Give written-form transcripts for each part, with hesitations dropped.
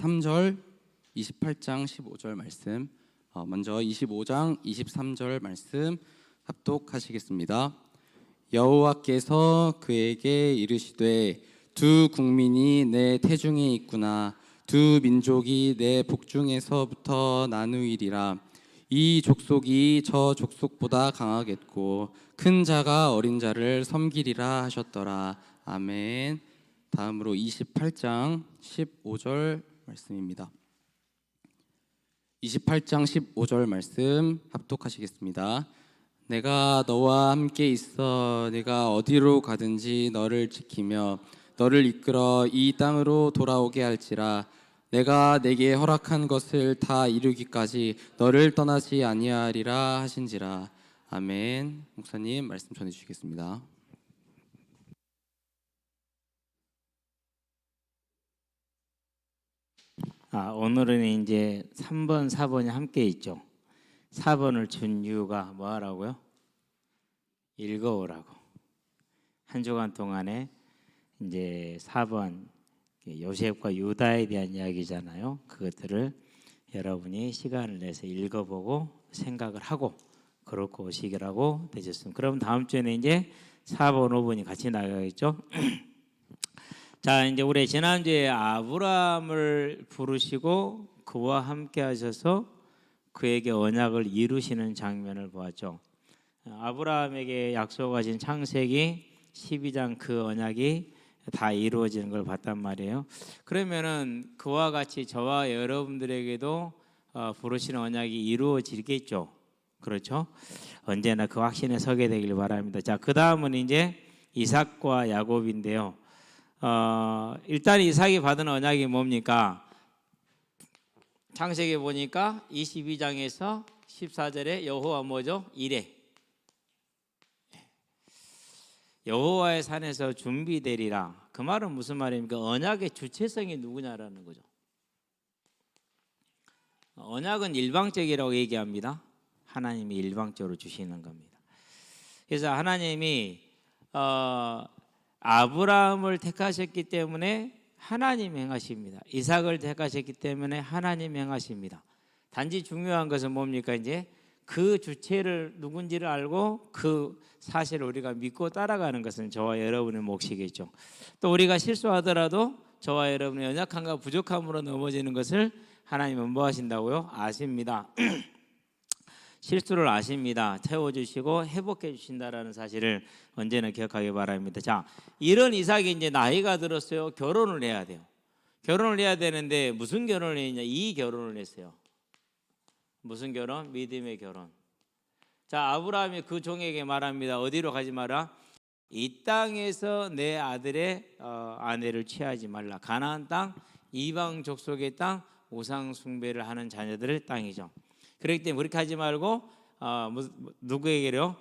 3절, 28장 15절 말씀, 먼저 25장 23절 말씀 합독하시겠습니다. 여호와께서 그에게 이르시되 두 국민이 내 태중에 있구나. 두 민족이 내 복중에서부터 나누이리라. 이 족속이 저 족속보다 강하겠고 큰 자가 어린 자를 섬기리라 하셨더라. 아멘. 다음으로 28장 15절 말씀입니다. 28장 15절 말씀 합독하시겠습니다. 내가 너와 함께 있어 내가 어디로 가든지 너를 지키며 너를 이끌어 이 땅으로 돌아오게 할지라. 내가 내게 허락한 것을 다 이루기까지 너를 떠나지 아니하리라 하신지라. 아멘. 목사님 말씀 전해 주시겠습니다. 오늘은 이제 3번, 4번이 함께 있죠. 4번을 준 이유가 뭐 하라고요? 읽어오라고. 한 주간 동안에 이제 4번 요셉과 유다에 대한 이야기잖아요. 그것들을 여러분이 시간을 내서 읽어보고 생각을 하고 그렇게 오시기라고 되셨습니다. 그럼 다음 주에는 이제 4번, 5번이 같이 나가겠죠. 자, 이제 우리 지난주에 아브라함을 부르시고 그와 함께 하셔서 그에게 언약을 이루시는 장면을 보았죠. 아브라함에게 약속하신 창세기 12장 그 언약이 다 이루어지는 걸 봤단 말이에요. 그러면은 그와 같이 저와 여러분들에게도 부르시는 언약이 이루어지겠죠. 그렇죠? 언제나 그 확신에 서게 되길 바랍니다. 자, 그 다음은 이제 이삭과 야곱인데요. 일단 이삭이 받은 언약이 뭡니까? 창세기 보니까 22장에서 14절에 여호와 뭐죠? 이래. 여호와의 산에서 준비되리라. 그 말은 무슨 말입니까? 언약의 주체성이 누구냐라는 거죠. 언약은 일방적이라고 얘기합니다. 하나님이 일방적으로 주시는 겁니다. 그래서 하나님이 아브라함을 택하셨기 때문에 하나님 행하십니다. 이삭을 택하셨기 때문에 하나님 행하십니다. 단지 중요한 것은 뭡니까? 이제 그 주체를 누군지를 알고 그 사실을 우리가 믿고 따라가는 것은 저와 여러분의 몫이겠죠. 또 우리가 실수하더라도 저와 여러분의 연약함과 부족함으로 넘어지는 것을 하나님은 뭐 하신다고요? 아십니다. 실수를 아십니다. 태워주시고 회복해 주신다라는 사실을 언제나 기억하기 바랍니다. 자, 이런 이삭이 이제 나이가 들었어요. 결혼을 해야 돼요. 결혼을 해야 되는데 무슨 결혼을 했냐? 이 결혼을 했어요. 무슨 결혼? 믿음의 결혼. 자, 아브라함이 그 종에게 말합니다. 어디로 가지 마라? 이 땅에서 내 아들의 아내를 취하지 말라. 가나안 땅, 이방 족속의 땅, 우상 숭배를 하는 자녀들의 땅이죠. 그렇기 때문에 그렇게 하지 말고 누구에게요?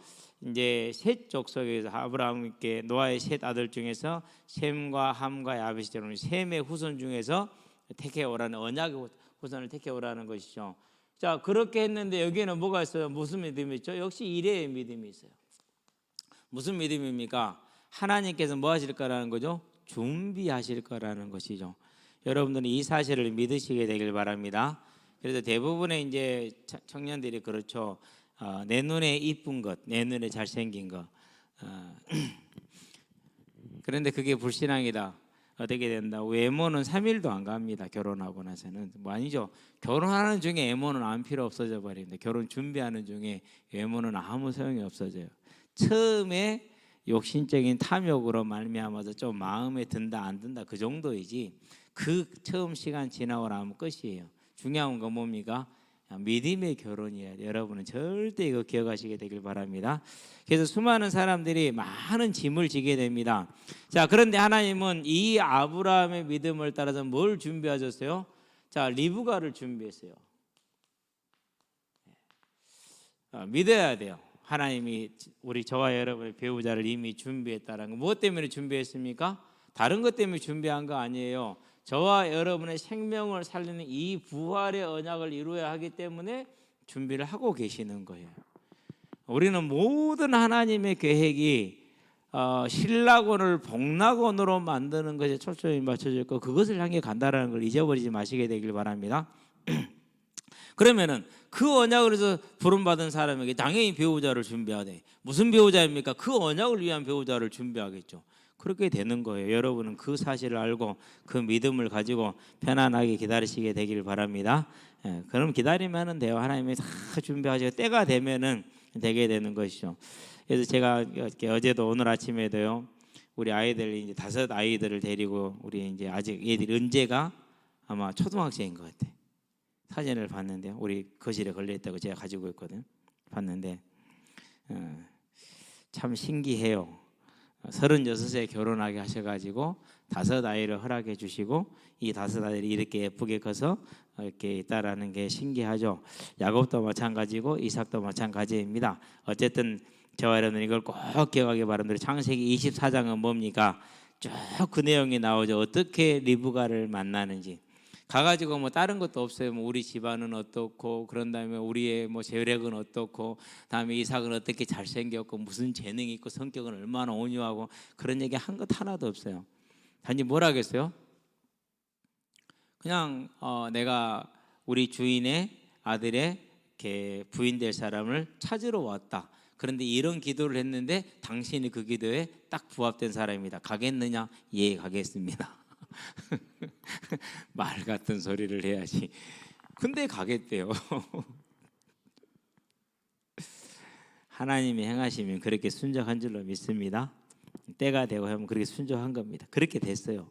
이제 셋 족속에서 아브라함께 노아의 셋 아들 중에서 셈과 함과 야벳처럼 셈의 후손 중에서 택해 오라는 언약의 후손을 택해 오라는 것이죠. 자, 그렇게 했는데 여기에는 뭐가 있어요? 무슨 믿음이 있죠? 역시 이레의 믿음이 있어요. 무슨 믿음입니까? 하나님께서 뭐 하실 거라는 거죠? 준비하실 거라는 것이죠. 여러분들은 이 사실을 믿으시게 되길 바랍니다. 그래서 대부분의 이제 청년들이 그렇죠. 내 눈에 이쁜 것, 내 눈에 잘생긴 것. 그런데 그게 불신앙이다. 어떻게 된다? 외모는 3일도 안 갑니다. 결혼하고 나서는 뭐 아니죠. 결혼하는 중에 외모는 안 필요 없어져 버립니다. 결혼 준비하는 중에 외모는 아무 소용이 없어져요. 처음에 욕심적인 탐욕으로 말미암아서 좀 마음에 든다 안 든다 그 정도이지. 그 처음 시간 지나고 나면 끝이에요. 중요한 건 뭡니까? 믿음의 결혼이에요. 여러분은 절대 이거 기억하시게 되길 바랍니다. 그래서 수많은 사람들이 많은 짐을 지게 됩니다. 자, 그런데 하나님은 이 아브라함의 믿음을 따라서 뭘 준비하셨어요? 자, 리브가를 준비했어요. 믿어야 돼요. 하나님이 우리 저와 여러분의 배우자를 이미 준비했다는 거. 무엇 때문에 준비했습니까? 다른 것 때문에 준비한 거 아니에요. 저와 여러분의 생명을 살리는 이 부활의 언약을 이루어야 하기 때문에 준비를 하고 계시는 거예요. 우리는 모든 하나님의 계획이 신락원을 복락원으로 만드는 것에 초점이 맞춰져 있고 그것을 향해 간다라는 걸 잊어버리지 마시게 되길 바랍니다. 그러면은 그 언약을 해서 부름받은 사람에게 당연히 배우자를 준비해야 돼. 무슨 배우자입니까? 그 언약을 위한 배우자를 준비하겠죠. 그렇게 되는 거예요. 여러분은 그 사실을 알고 그 믿음을 가지고 편안하게 기다리시게 되길 바랍니다. 그럼 기다리면은 돼요. 하나님이 다 준비하시고 때가 되면은 되게 되는 것이죠. 그래서 제가 어제도 오늘 아침에도요. 우리 아이들 이제 5 아이들을 데리고 우리 이제 아직 애들 은재가 아마 초등학생인 것 같아. 사진을 봤는데 우리 거실에 걸려 있다고 제가 가지고 있거든. 봤는데 참 신기해요. 36세 결혼하게 하셔가지고 5 아이를 허락해 주시고 이 5 아이들이 이렇게 예쁘게 커서 이렇게 있다라는 게 신기하죠. 야곱도 마찬가지고 이삭도 마찬가지입니다. 어쨌든 저와 여러분 이걸 꼭 기억하기 바랍니다. 창세기 24장은 뭡니까? 쭉 그 내용이 나오죠. 어떻게 리브가를 만나는지. 가가지고 뭐 다른 것도 없어요. 뭐 우리 집안은 어떻고 그런 다음에 우리의 뭐 재력은 어떻고 다음에 이삭은 어떻게 잘생겼고 무슨 재능이 있고 성격은 얼마나 온유하고 그런 얘기 한 것 하나도 없어요. 단지 뭘 하겠어요? 그냥 내가 우리 주인의 아들의 이렇게 부인 될 사람을 찾으러 왔다. 그런데 이런 기도를 했는데 당신이 그 기도에 딱 부합된 사람입니다. 가겠느냐? 예, 가겠습니다. 말 같은 소리를 해야지. 근데 가겠대요. 하나님이 행하시면 그렇게 순종한 줄로 믿습니다. 때가 되고 하면 그렇게 순종한 겁니다. 그렇게 됐어요.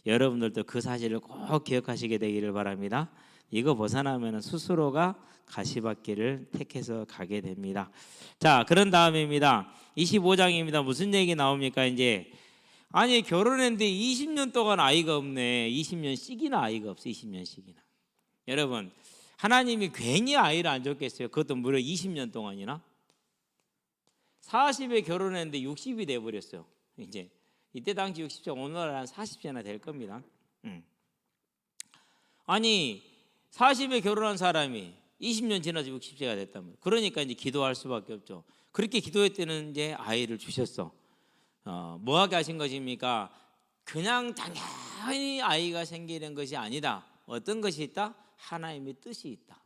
여러분들도 그 사실을 꼭 기억하시게 되기를 바랍니다. 이거 벗어나면 스스로가 가시밭길을 택해서 가게 됩니다. 자, 그런 다음입니다. 25장입니다. 무슨 얘기 나옵니까? 이제 아니 결혼했는데 20년 동안 아이가 없네. 20년씩이나 아이가 없어. 20년씩이나. 여러분 하나님이 괜히 아이를 안 줬겠어요? 그것도 무려 20년 동안이나. 40에 결혼했는데 60이 돼버렸어요. 이제 이때 당시 60세 오늘 한 40세나 될 겁니다. 아니 40에 결혼한 사람이 20년 지나서 60세가 됐다면 그러니까 이제 기도할 수밖에 없죠. 그렇게 기도했더니 이제 아이를 주셨어. 뭐하게 하신 것입니까? 그냥 당연히 아이가 생기는 것이 아니다. 어떤 것이 있다? 하나님의 뜻이 있다.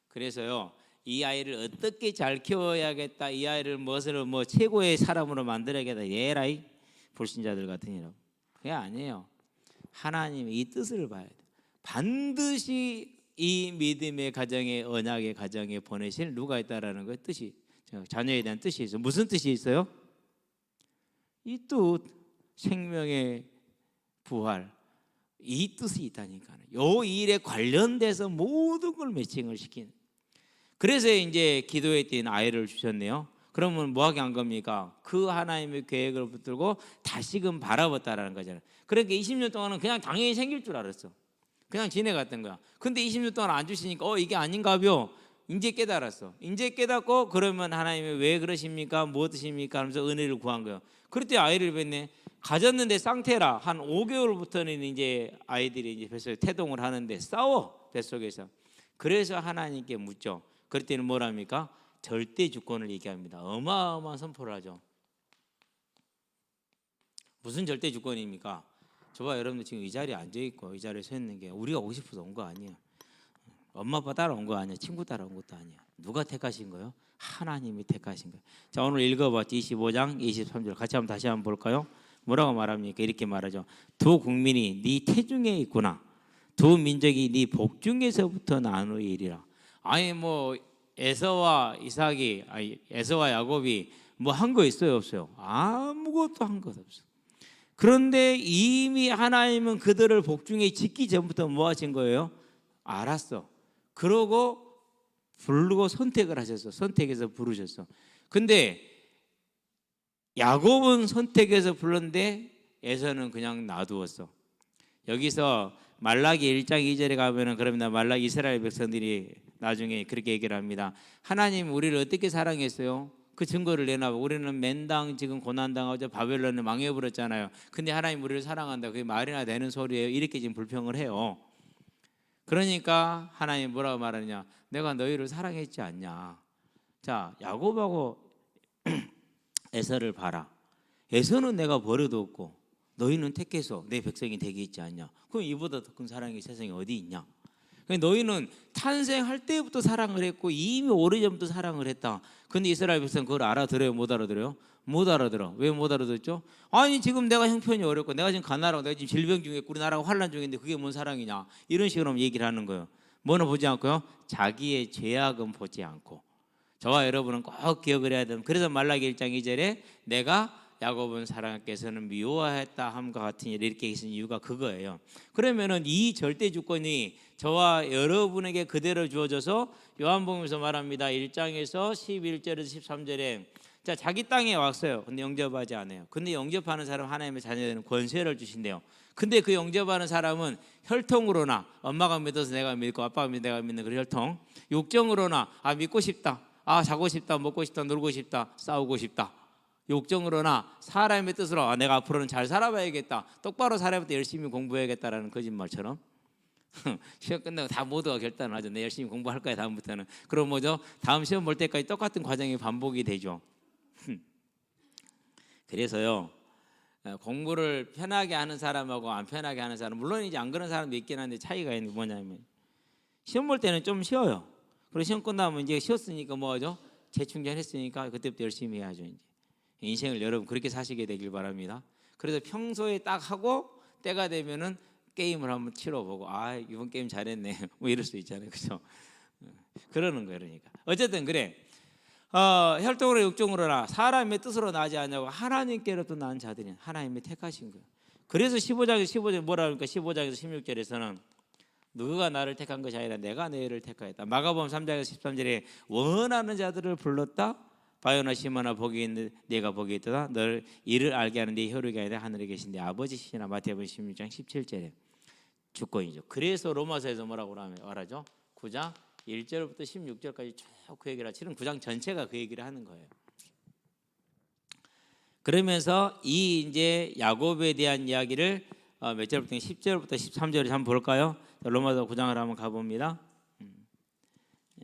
그래서요 이 아이를 어떻게 잘 키워야겠다. 이 아이를 무엇을 뭐 최고의 사람으로 만들어야겠다. 예라이 불신자들 같으니라고. 그게 아니에요. 하나님의 이 뜻을 봐야 돼. 반드시 이 믿음의 가정에 언약의 가정에 보내실 누가 있다라는 거 뜻이 자녀에 대한 뜻이 있어요. 무슨 뜻이 있어요? 이 뜻 생명의 부활 이 뜻이 있다니까요. 요 일에 관련돼서 모든 걸 매칭을 시키는. 그래서 이제 기도했더니 아이를 주셨네요. 그러면 뭐하게 한 겁니까? 그 하나님의 계획을 붙들고 다시금 바라봤다라는 거잖아요. 그러니까 20년 동안은 그냥 당연히 생길 줄 알았어. 그냥 지내갔던 거야. 근데 20년 동안 안 주시니까 이게 아닌가요? 이제 깨달았어. 이제 깨닫고 그러면 하나님이 왜 그러십니까? 뭐 드십니까? 하면서 은혜를 구한 거예요. 그럴 때 아이를 뵀네. 가졌는데 쌍태라 한 5개월부터는 이제 아이들이 이제 뱃속에 태동을 하는데 싸워 뱃속에서. 그래서 하나님께 묻죠. 그럴 때는 뭐랍니까? 절대 주권을 얘기합니다. 어마어마한 선포를 하죠. 무슨 절대 주권입니까? 저봐 여러분들 지금 이 자리에 앉아 있고 이 자리에 서 있는 게 우리가 오고 싶어서 온 거 아니에요. 엄마 아빠 따라온 거 아니야. 친구 따라온 것도 아니야. 누가 택하신 거예요? 하나님이 택하신 거예요. 자 오늘 읽어봤죠. 25장 23절 같이 한번 다시 한번 볼까요? 뭐라고 말합니까? 이렇게 말하죠. 두 국민이 네 태중에 있구나. 두 민족이 네 복중에서부터 나누이리라. 아니 뭐 에서와 이삭이 에서와 야곱이 뭐 한 거 있어요 없어요? 아무것도 한 것 없어. 그런데 이미 하나님은 그들을 복중에 짓기 전부터 뭐 하신 거예요? 알았어. 그러고 부르고 선택을 하셨어. 선택해서 부르셨어. 근데 야곱은 선택해서 불렀는데 에서는 그냥 놔두었어. 여기서 말라기 1장 2절에 가면은 그럽니다. 말라기 이스라엘 백성들이 나중에 그렇게 얘기를 합니다. 하나님 우리를 어떻게 사랑했어요? 그 증거를 내놔봐. 우리는 맨당 지금 고난당하죠. 바벨론을 망해버렸잖아요. 근데 하나님 우리를 사랑한다. 그게 말이나 되는 소리예요. 이렇게 지금 불평을 해요. 그러니까 하나님 뭐라고 말하느냐? 내가 너희를 사랑했지 않냐? 자 야곱하고 에서를 봐라. 에서는 내가 버려뒀고 너희는 택해서 내 백성이 되게 있지 않냐. 그럼 이보다 더 큰 사랑이 세상에 어디 있냐. 너희는 탄생할 때부터 사랑을 했고 이미 오래전부터 사랑을 했다. 근데 이스라엘 백성은 그걸 알아들어요? 못 알아들어요? 못 알아들어. 왜 못 알아듣죠? 아니 지금 내가 형편이 어렵고 내가 지금 가난하고 내가 지금 질병 중에 있고 우리나라가 환란 중인데 그게 뭔 사랑이냐. 이런 식으로 얘기를 하는 거예요. 뭐는 보지 않고요. 자기의 죄악은 보지 않고. 저와 여러분은 꼭 기억을 해야 됩니다. 그래서 말라기 1장 2절에 내가 야곱은 사랑께서는 미워했다 함과 같은 일 이렇게 있은 이유가 그거예요. 그러면은 이 절대 주권이 저와 여러분에게 그대로 주어져서 요한복음에서 말합니다. 1장에서 11절에서 13절에 자 자기 땅에 왔어요. 근데 영접하지 않아요. 근데 영접하는 사람 하나님의 자녀들은 권세를 주신대요. 근데 그 영접하는 사람은 혈통으로나 엄마가 믿어서 내가 믿고 아빠가 믿어서 내가 믿는 그 혈통, 육정으로나 아 믿고 싶다, 아 자고 싶다, 먹고 싶다, 놀고 싶다, 싸우고 싶다, 욕정으로나 사람의 뜻으로 아, 내가 앞으로는 잘 살아봐야겠다, 똑바로 살아야겠다, 열심히 공부해야겠다라는 거짓말처럼 시험 끝나고 다 모두가 결단을 하죠. 내 열심히 공부할 거야 다음부터는. 그럼 뭐죠? 다음 시험 볼 때까지 똑같은 과정이 반복이 되죠. 그래서요 공부를 편하게 하는 사람하고 안 편하게 하는 사람, 물론 이제 안 그런 사람도 있긴 한데 차이가 있는 게 뭐냐면 시험 볼 때는 좀 쉬워요. 그리고 시험 끝나면 이제 쉬었으니까 뭐죠? 재충전했으니까 그때부터 열심히 해야죠. 이제 인생을 여러분 그렇게 사시게 되길 바랍니다. 그래서 평소에 딱 하고 때가 되면은 게임을 한번 치러보고 아 이번 게임 잘했네 뭐 이럴 수 있잖아요. 그렇죠? 그러는 거예요. 그러니까 어쨌든 그래 혈통으로 육종으로나 사람의 뜻으로 나지 않냐고 하나님께로부터 난 자들이 하나님이 택하신 거예요. 그래서 15장에서 뭐라 그러니까 15장에서 16절에서는 누가 나를 택한 것이 아니라 내가 너희를 택하였다. 마가복음 3장에서 13절에 원하는 자들을 불렀다. 바요나 시모나 복이 있는 내가 복이 있다. 너를 이를 알게 하는 네 혈육이 아니라 하늘에 계신 네 아버지시나. 마태복음 16장 17절에 주권이죠. 그래서 로마서에서 뭐라고 말하죠? 9장 1절부터 16절까지 쭉 그 얘기를 실은 9장 전체가 그 얘기를 하는 거예요. 그러면서 이 이제 야곱에 대한 이야기를 몇 절부터 10절부터 13절을 한번 볼까요? 로마서 9장을 한번 가봅니다.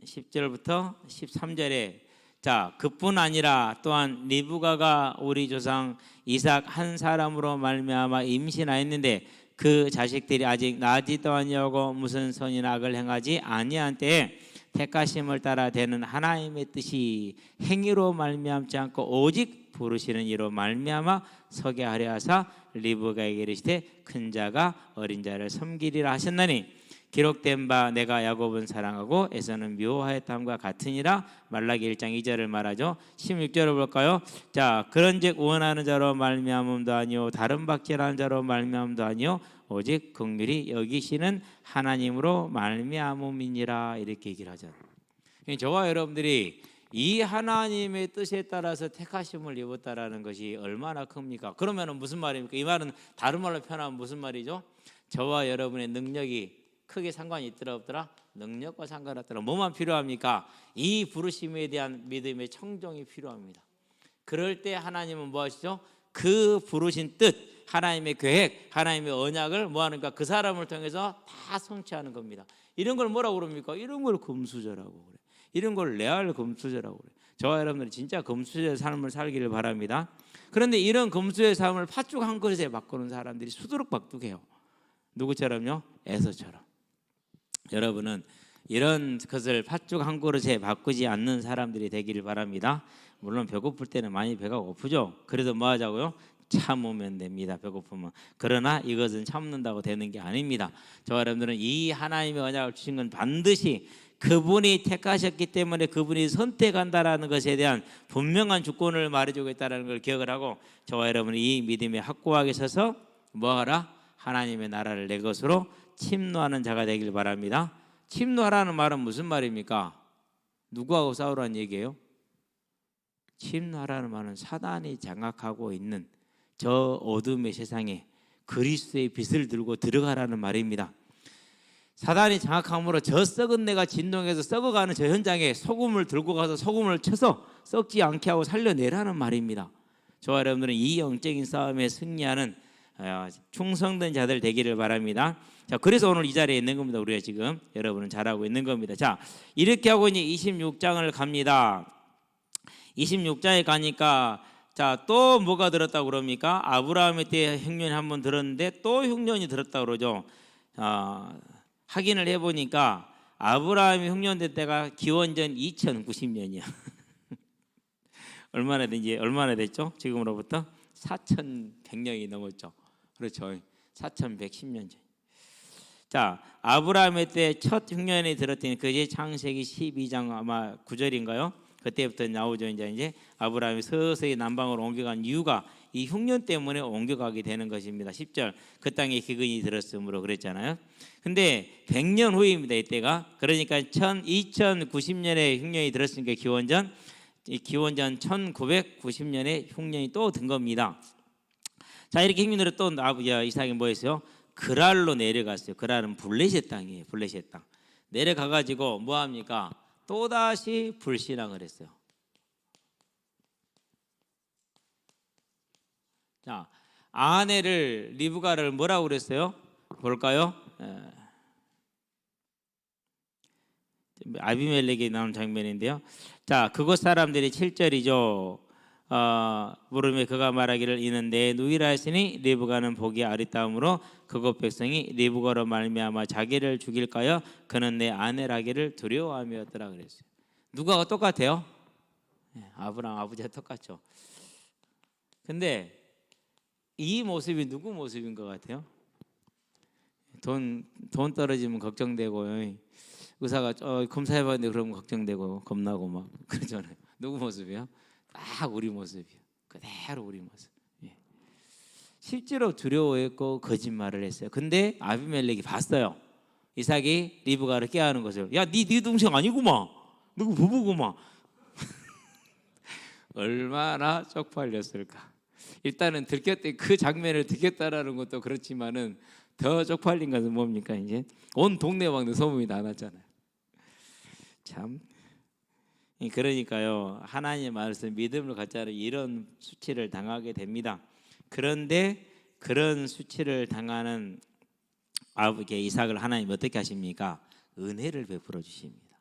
10절부터 13절에 자 그뿐 아니라 또한 리브가가 우리 조상 이삭 한 사람으로 말미암아 임신하였는데 그 자식들이 아직 나지도 아니하고 무슨 선이나 악을 행하지 아니한 때에 택하심을 따라 되는 하나님의 뜻이 행위로 말미암지 않고 오직 부르시는 이로 말미암아 서게 하려 하사 리브가에게 이르시되 큰 자가 어린 자를 섬기리라 하셨나니 기록된 바 내가 야곱은 사랑하고 에서는 미워하였다함과 같으니라. 말라기 1장 2절을 말하죠. 16절을 볼까요? 자 그런즉 원하는 자로 말미암음도 아니요 다른 박질하는 자로 말미암음도 아니요 오직 긍휼히 여기시는 하나님으로 말미암음이니라. 이렇게 얘기를 하잖아요. 저와 여러분들이 이 하나님의 뜻에 따라서 택하심을 입었다라는 것이 얼마나 큽니까? 그러면 무슨 말입니까? 이 말은 다른 말로 표현하면 무슨 말이죠? 저와 여러분의 능력이 크게 상관이 있더라 없더라? 능력과 상관없더라. 뭐만 필요합니까? 이 부르심에 대한 믿음의 청정이 필요합니다. 그럴 때 하나님은 뭐 하시죠? 그 부르신 뜻, 하나님의 계획, 하나님의 언약을 뭐 하는가? 그 사람을 통해서 다 성취하는 겁니다. 이런 걸 뭐라고 그럽니까? 이런 걸 금수저라고 그래. 이런 걸 레알 금수저라고 그래. 저와 여러분들이 진짜 금수저의 삶을 살기를 바랍니다. 그런데 이런 금수저의 삶을 팥죽 한 그릇에 바꾸는 사람들이 수두룩박둑해요. 누구처럼요? 에서처럼. 여러분은 이런 것을 팥죽 한 그릇에 바꾸지 않는 사람들이 되기를 바랍니다. 물론 배고플 때는 많이 배가 고프죠. 그래도 뭐 하자고요? 참으면 됩니다. 배고프면. 그러나 이것은 참는다고 되는 게 아닙니다. 저와 여러분들은 이 하나님의 언약을 주신 건 반드시 그분이 택하셨기 때문에 그분이 선택한다라는 것에 대한 분명한 주권을 말해주고 있다는 걸 기억을 하고 저와 여러분이 이 믿음에 확고하게 서서 뭐하라? 하나님의 나라를 내 것으로 침노하는 자가 되길 바랍니다. 침노하라는 말은 무슨 말입니까? 누구하고 싸우라는 얘기예요? 침노하라는 말은 사단이 장악하고 있는 저 어둠의 세상에 그리스도의 빛을 들고 들어가라는 말입니다. 사단이 장악함으로 저 썩은 내가 진동해서 썩어가는 저 현장에 소금을 들고 가서 소금을 쳐서 썩지 않게 하고 살려내라는 말입니다. 저와 여러분들은 이 영적인 싸움에 승리하는 충성된 자들 되기를 바랍니다. 자, 그래서 오늘 이 자리에 있는 겁니다. 우리가 지금 여러분은 잘하고 있는 겁니다. 자, 이렇게 하고 이제 26장을 갑니다. 26장에 가니까 자, 또 뭐가 들었다고 그럽니까? 아브라함의 때 흉년이 한번 들었는데 또 흉년이 들었다고 그러죠. 확인을 해보니까 아브라함이 흉년될 때가 기원전 2090년이야. 얼마나 됐죠? 지금으로부터 4100년이 넘었죠. 그렇죠. 4110년 전. 자, 아브라함의 때 첫 흉년이 들었더니 그게 창세기 12장 아마 9절인가요? 그때부터 나오죠. 이제 아브라함이 서서히 남방으로 옮겨간 이유가 이 흉년 때문에 옮겨가게 되는 것입니다. 10절 그 땅에 기근이 들었으므로 그랬잖아요. 근데 100년 후입니다. 이때가. 그러니까 2090년에 흉년이 들었으니까 기원전 1990년에 흉년이 또 든 겁니다. 자, 이렇게 흉년으로 또 이삭이 뭐 했어요? 그랄로 내려갔어요. 그랄은 블레셋 땅이에요. 블레셋 땅. 내려가 가지고 뭐 합니까? 또다시 불신앙을 했어요. 자, 아내를 리브가를 뭐라고 그랬어요? 볼까요? 아비멜렉이 나오는 장면인데요. 자, 그곳 사람들이 7절이죠. 물음에 그가 말하기를 이는 내 누이라 했으니 리브가는 보기 아리따움으로 그곳 백성이 리브가로 말미암아 자기를 죽일까요? 그는 내 아내라기를 두려워함이었더라 그랬어요. 누가 똑같아요? 아브라함 아버지와 똑같죠. 근데 이 모습이 누구 모습인 것 같아요? 돈 떨어지면 걱정되고 의사가 검사해봤는데 그러면 걱정되고 겁나고 막 그러잖아요. 누구 모습이야? 딱 우리 모습이요. 그대로 우리 모습. 실제로 두려워했고 거짓말을 했어요. 근데 아비멜렉이 봤어요. 이삭이 리브가를 깨하는 것을. 야, 네 동생 아니구만. 누구 부부구만. 얼마나 쪽팔렸을까. 일단은 들켰대 그 장면을 들켰다라는 것도 그렇지만은 더 쪽팔린 것은 뭡니까? 이제 온 동네방도 소문이 다 났잖아요. 참. 그러니까요, 하나님의 말씀 믿음을 갖자로 이런 수치를 당하게 됩니다. 그런데 그런 수치를 당하는 아버지 이삭을 하나님 어떻게 하십니까? 은혜를 베풀어 주십니다.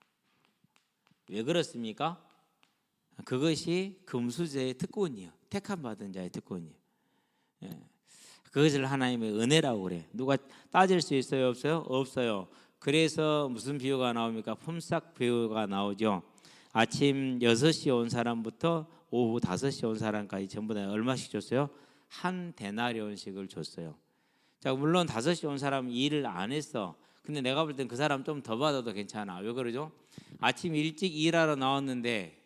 왜 그렇습니까? 그것이 금수저의 특권이요, 택함 받은 자의 특권이요. 그것을 하나님의 은혜라고 그래. 누가 따질 수 있어요, 없어요? 없어요. 그래서 무슨 비유가 나옵니까? 품삯 비유가 나오죠. 아침 6시에 온 사람부터 오후 5시에 온 사람까지 전부 다 얼마씩 줬어요? 한 데나리온씩을 줬어요. 자, 물론 5시에 온 사람은 일을 안 했어. 근데 내가 볼 땐 그 사람 좀 더 받아도 괜찮아. 왜 그러죠? 아침 일찍 일하러 나왔는데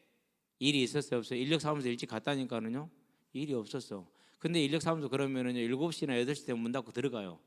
일이 있었어요, 없어요? 인력사무소 일찍 갔다니까는요, 일이 없었어. 근데 인력사무소 그러면은요 7시나 8시 되면 문 닫고 들어가요.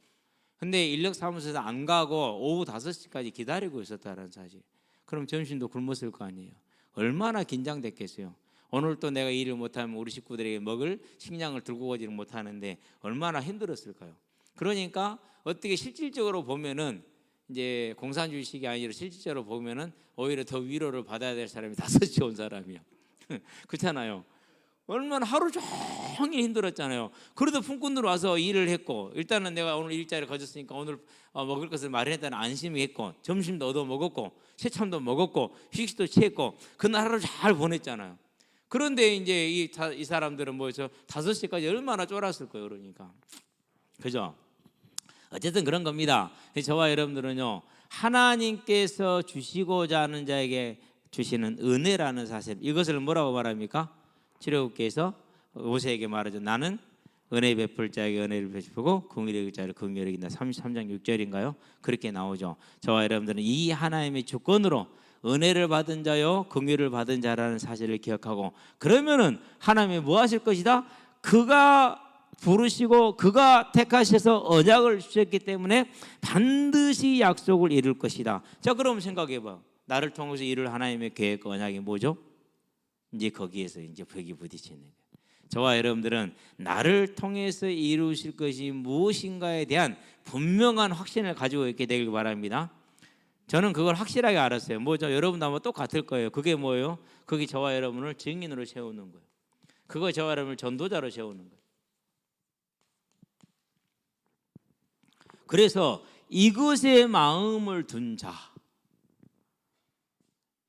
근데 인력사무소에서 안 가고 오후 5시까지 기다리고 있었다는 사실. 그럼 점심도 굶었을 거 아니에요. 얼마나 긴장됐겠어요. 오늘 또 내가 일을 못하면 우리 식구들에게 먹을 식량을 들고 가지를 못하는데 얼마나 힘들었을까요? 그러니까 어떻게 실질적으로 보면은 이제 공산주의식이 아니라 실질적으로 보면은 오히려 더 위로를 받아야 될 사람이 5시에 온 사람이요. 그렇잖아요. 얼마나 하루 종일 힘들었잖아요. 그래도 품꾼들 와서 일을 했고, 일단은 내가 오늘 일자리를 가졌으니까 오늘 먹을 것을 마련했다는 안심이 했고, 점심도 얻어 먹었고, 새참도 먹었고, 휴식도 취했고, 그날 하루 잘 보냈잖아요. 그런데 이제 이 사람들은 뭐죠? 5시까지 얼마나 쫄았을 거예요. 그러니까, 그죠? 어쨌든 그런 겁니다. 저와 여러분들은요, 하나님께서 주시고자 하는 자에게 주시는 은혜라는 사실, 이것을 뭐라고 말합니까? 출애굽기에서 모세에게 말하죠. 나는 은혜 베풀 자에게 은혜를 베푸고 긍휼히 여길 자를 긍휼히 여긴다. 33장 6절인가요? 그렇게 나오죠. 저와 여러분들은 이 하나님의 조건으로 은혜를 받은 자요 긍휼을 받은 자라는 사실을 기억하고, 그러면은 하나님이 뭐 하실 것이다? 그가 부르시고 그가 택하셔서 언약을 주셨기 때문에 반드시 약속을 이룰 것이다. 자, 그럼 생각해봐. 나를 통해서 이룰 하나님의 계획 언약이 뭐죠? 이제 거기에서 이제 벽이 부딪히는 거예요. 저와 여러분들은 나를 통해서 이루실 것이 무엇인가에 대한 분명한 확신을 가지고 있게 되길 바랍니다. 저는 그걸 확실하게 알았어요. 뭐죠? 여러분도 아마 똑같을 거예요. 그게 뭐예요? 그게 저와 여러분을 증인으로 세우는 거예요. 그거 저와 여러분을 전도자로 세우는 거예요. 그래서 이것에 마음을 둔 자,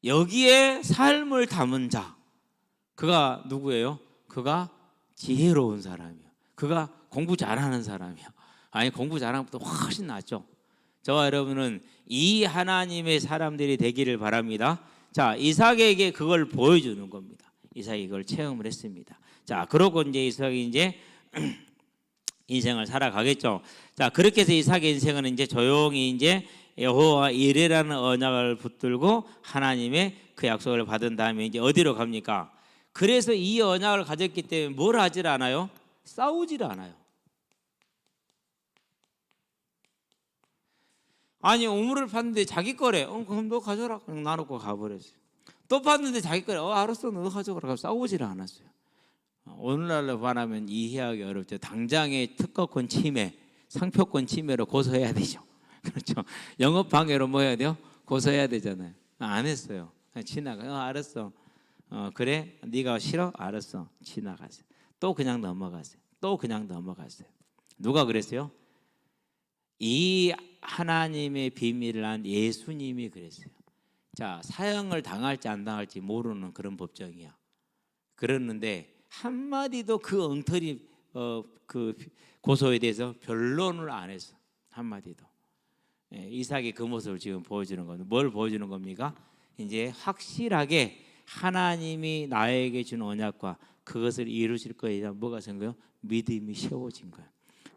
여기에 삶을 담은 자, 그가 누구예요? 그가 지혜로운 사람이요. 그가 공부 잘하는 사람이요. 아니 공부 잘하는 것보다 훨씬 낫죠. 저와 여러분은 이 하나님의 사람들이 되기를 바랍니다. 자, 이삭에게 그걸 보여주는 겁니다. 이삭이 그걸 체험을 했습니다. 자, 그러고 이제 이삭이 이제 인생을 살아가겠죠. 자, 그렇게 해서 이삭의 인생은 이제 조용히 이제 여호와 이레라는 언약을 붙들고 하나님의 그 약속을 받은 다음에 이제 어디로 갑니까? 그래서 이 언약을 가졌기 때문에 뭘 하질 않아요? 싸우질 않아요. 아니 우물을 팠는데 자기 거래. 그럼 너 가져라. 그냥 나놓고 가버렸어요. 또 팠는데 자기 거래. 알았어, 너 가져가라. 싸우질 않았어요. 오늘날로 말하면 이해하기 어렵죠. 당장의 특허권 침해, 상표권 침해로 고소해야 되죠. 그렇죠. 영업 방해로 뭐 해야 돼요? 고소해야 되잖아요. 안 했어요. 그냥 지나가. 알았어. 그래? 네가 싫어? 알았어. 지나갔어요. 또 그냥 넘어갔어요. 또 그냥 넘어갔어요. 누가 그랬어요? 이 하나님의 비밀을 한 예수님이 그랬어요. 자, 사형을 당할지 안 당할지 모르는 그런 법정이야. 그랬는데 한마디도 그 엉터리 그 고소에 대해서 변론을 안 했어. 한마디도. 이삭이 그 모습을 지금 보여주는 겁니다. 뭘 보여주는 겁니까? 이제 확실하게 하나님이 나에게 준 언약과 그것을 이루실 거에 대한 뭐가 생겨요? 믿음이 세워진 거예요.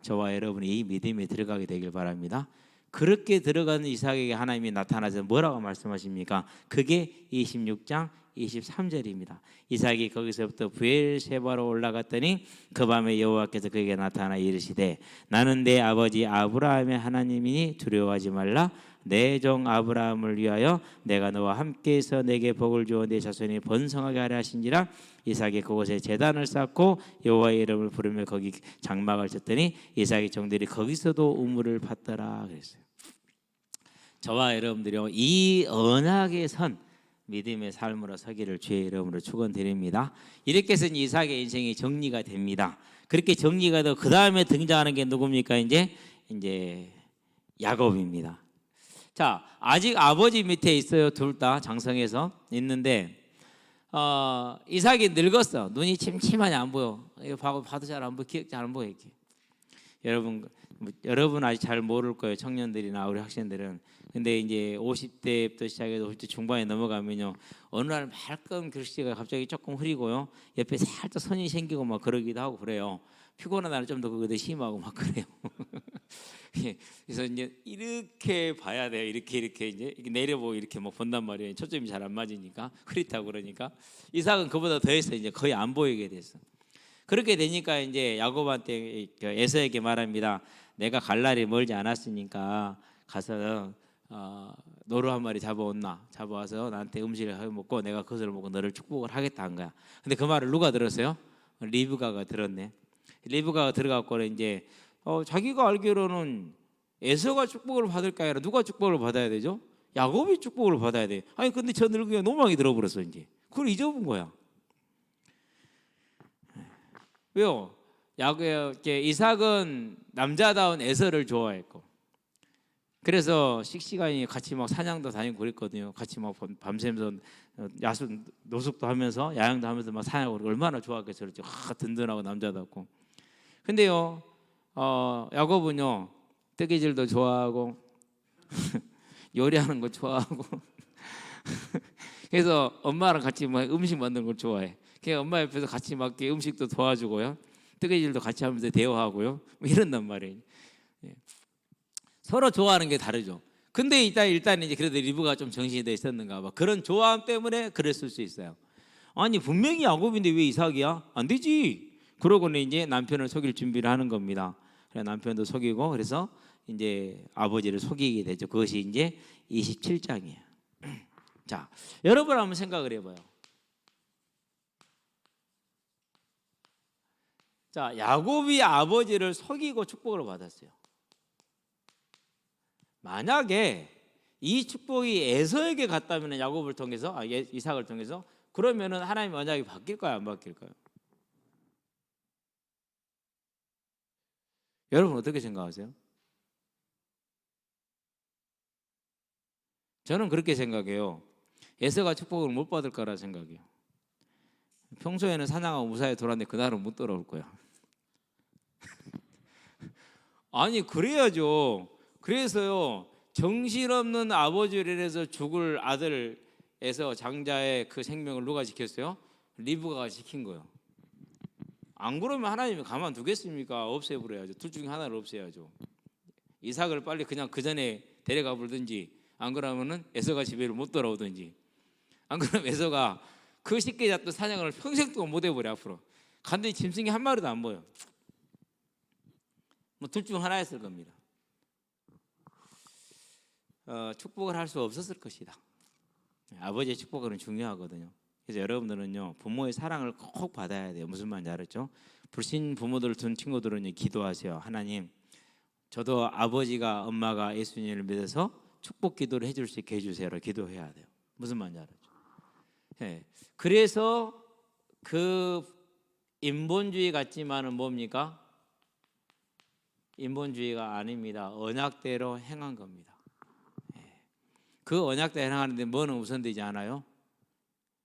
저와 여러분이 이 믿음에 들어가게 되길 바랍니다. 그렇게 들어가는 이삭에게 하나님이 나타나서 뭐라고 말씀하십니까? 그게 26장 23절입니다. 이삭이 거기서부터 브엘세바로 올라갔더니 그 밤에 여호와께서 그에게 나타나 이르시되 나는 내 아버지 아브라함의 하나님이니 두려워하지 말라. 내 종 아브라함을 위하여 내가 너와 함께해서 내게 복을 주어 내 자손이 번성하게 하려 하신지라. 이삭이 그곳에 제단을 쌓고 여호와의 이름을 부르며 거기 장막을 쳤더니 이삭의 종들이 거기서도 우물을 팠더라 그랬어요. 저와 여러분들이요, 이 언약의 선 믿음의 삶으로 서기를 주의 이름으로 축원드립니다. 이렇게 해서 이삭의 인생이 정리가 됩니다. 그렇게 정리가 되고 그 다음에 등장하는 게 누굽니까? 이제 야곱입니다. 자, 아직 아버지 밑에 있어요. 둘 다 장성해서 있는데 이삭이 늙었어. 눈이 침침하니 안 보여. 이거 봐도 잘 안 보여. 기억 잘 안 보여 이렇게. 여러분 아직 잘 모를 거예요. 청년들이나 우리 학생들은. 근데 이제 50대부터 시작해서 50대 중반에 넘어가면요, 어느 날 맑은 글씨가 갑자기 조금 흐리고요, 옆에 살짝 선이 생기고 막 그러기도 하고 그래요. 피곤한 날은 좀 더 그거 더 심하고 막 그래요. 그래서 이제 이렇게 봐야 돼요. 이렇게 이제 내려보고 이렇게 막 본단 말이에요. 초점이 잘 안 맞으니까 흐릿하고 그러니까. 이삭은 그보다 더해서 이제 거의 안 보이게 됐어. 그렇게 되니까 이제 야곱한테 에서에게 말합니다. 내가 갈 날이 멀지 않았으니까 가서 노루 한 마리 잡아와서 나한테 음식을 해 먹고 내가 그것을 먹고 너를 축복을 하겠다 한 거야. 근데 그 말을 누가 들었어요? 리브가가 들었네. 리브가가 들어갔고 이제 자기가 알기로는 에서가 축복을 받을까 아니라 누가 축복을 받아야 되죠? 야곱이 축복을 받아야 돼. 아니 근데 저 늙은이가 노망이 들어버렸어. 이제 그걸 잊어본 거야. 왜요? 이삭은 남자다운 에서를 좋아했고, 그래서 씩씩하니 같이 막 사냥도 다니고 그랬거든요. 같이 막 밤새면서 노숙도 하면서 야영도 하면서 막 사냥하고 얼마나 좋아했겠어요. 든든하고 남자답고. 근데요, 야곱은요 뜨개질도 좋아하고 요리하는 거 좋아하고 그래서 엄마랑 같이 막 음식 만드는 걸 좋아해. 그냥 엄마 옆에서 같이 막 음식도 도와주고요, 뜨개질도 같이 하면서 대화하고요, 뭐 이런단 말이에요. 서로 좋아하는 게 다르죠. 근데 일단 이제 그래도 리브가 좀 정신이 돼 있었는가 봐. 그런 좋아함 때문에 그랬을 수 있어요. 아니 분명히 야곱인데 왜 이삭이야? 안 되지. 그러고는 이제 남편을 속일 준비를 하는 겁니다. 그래 남편도 속이고 그래서 이제 아버지를 속이게 되죠. 그것이 이제 27장이에요. 자, 여러분 한번 생각을 해봐요. 자, 야곱이 아버지를 속이고 축복을 받았어요. 만약에 이 축복이 에서에게 갔다면 야곱을 통해서 이삭을 통해서 그러면은 하나님의 언약이 바뀔까요? 안 바뀔까요? 여러분 어떻게 생각하세요? 저는 그렇게 생각해요. 에서가 축복을 못 받을 거라 생각해요. 평소에는 사냥하고 무사히 돌아왔는데 그날은 못 돌아올 거야. 아니 그래야죠. 그래서요 정신없는 아버지를 해서 죽을 아들에서 장자의 그 생명을 누가 지켰어요? 리브가가 지킨 거예요. 안 그러면 하나님이 가만두겠습니까? 없애버려야죠. 둘 중에 하나를 없애야죠. 이삭을 빨리 그냥 그 전에 데려가 버리든지, 안 그러면은 에서가 집에 못 돌아오든지, 안 그러면 에서가 그 쉽게 잡던 사냥을 평생 동안 못 해버려. 앞으로 간더니 짐승이 한 마리도 안 보여. 뭐 둘 중 하나였을 겁니다. 축복을 할 수 없었을 것이다. 아버지의 축복은 중요하거든요. 그래서 여러분들은요 부모의 사랑을 꼭 받아야 돼요. 무슨 말인지 알았죠? 불신 부모들을 둔 친구들은 기도하세요. 하나님, 저도 아버지가 엄마가 예수님을 믿어서 축복 기도를 해줄 수 있게 해주세요라고 기도해야 돼요. 무슨 말인지 알았죠? 네. 그래서 그 인본주의 같지만은 뭡니까? 인본주의가 아닙니다. 언약대로 행한 겁니다. 그 언약대로 행하는데 뭐는 우선되지 않아요?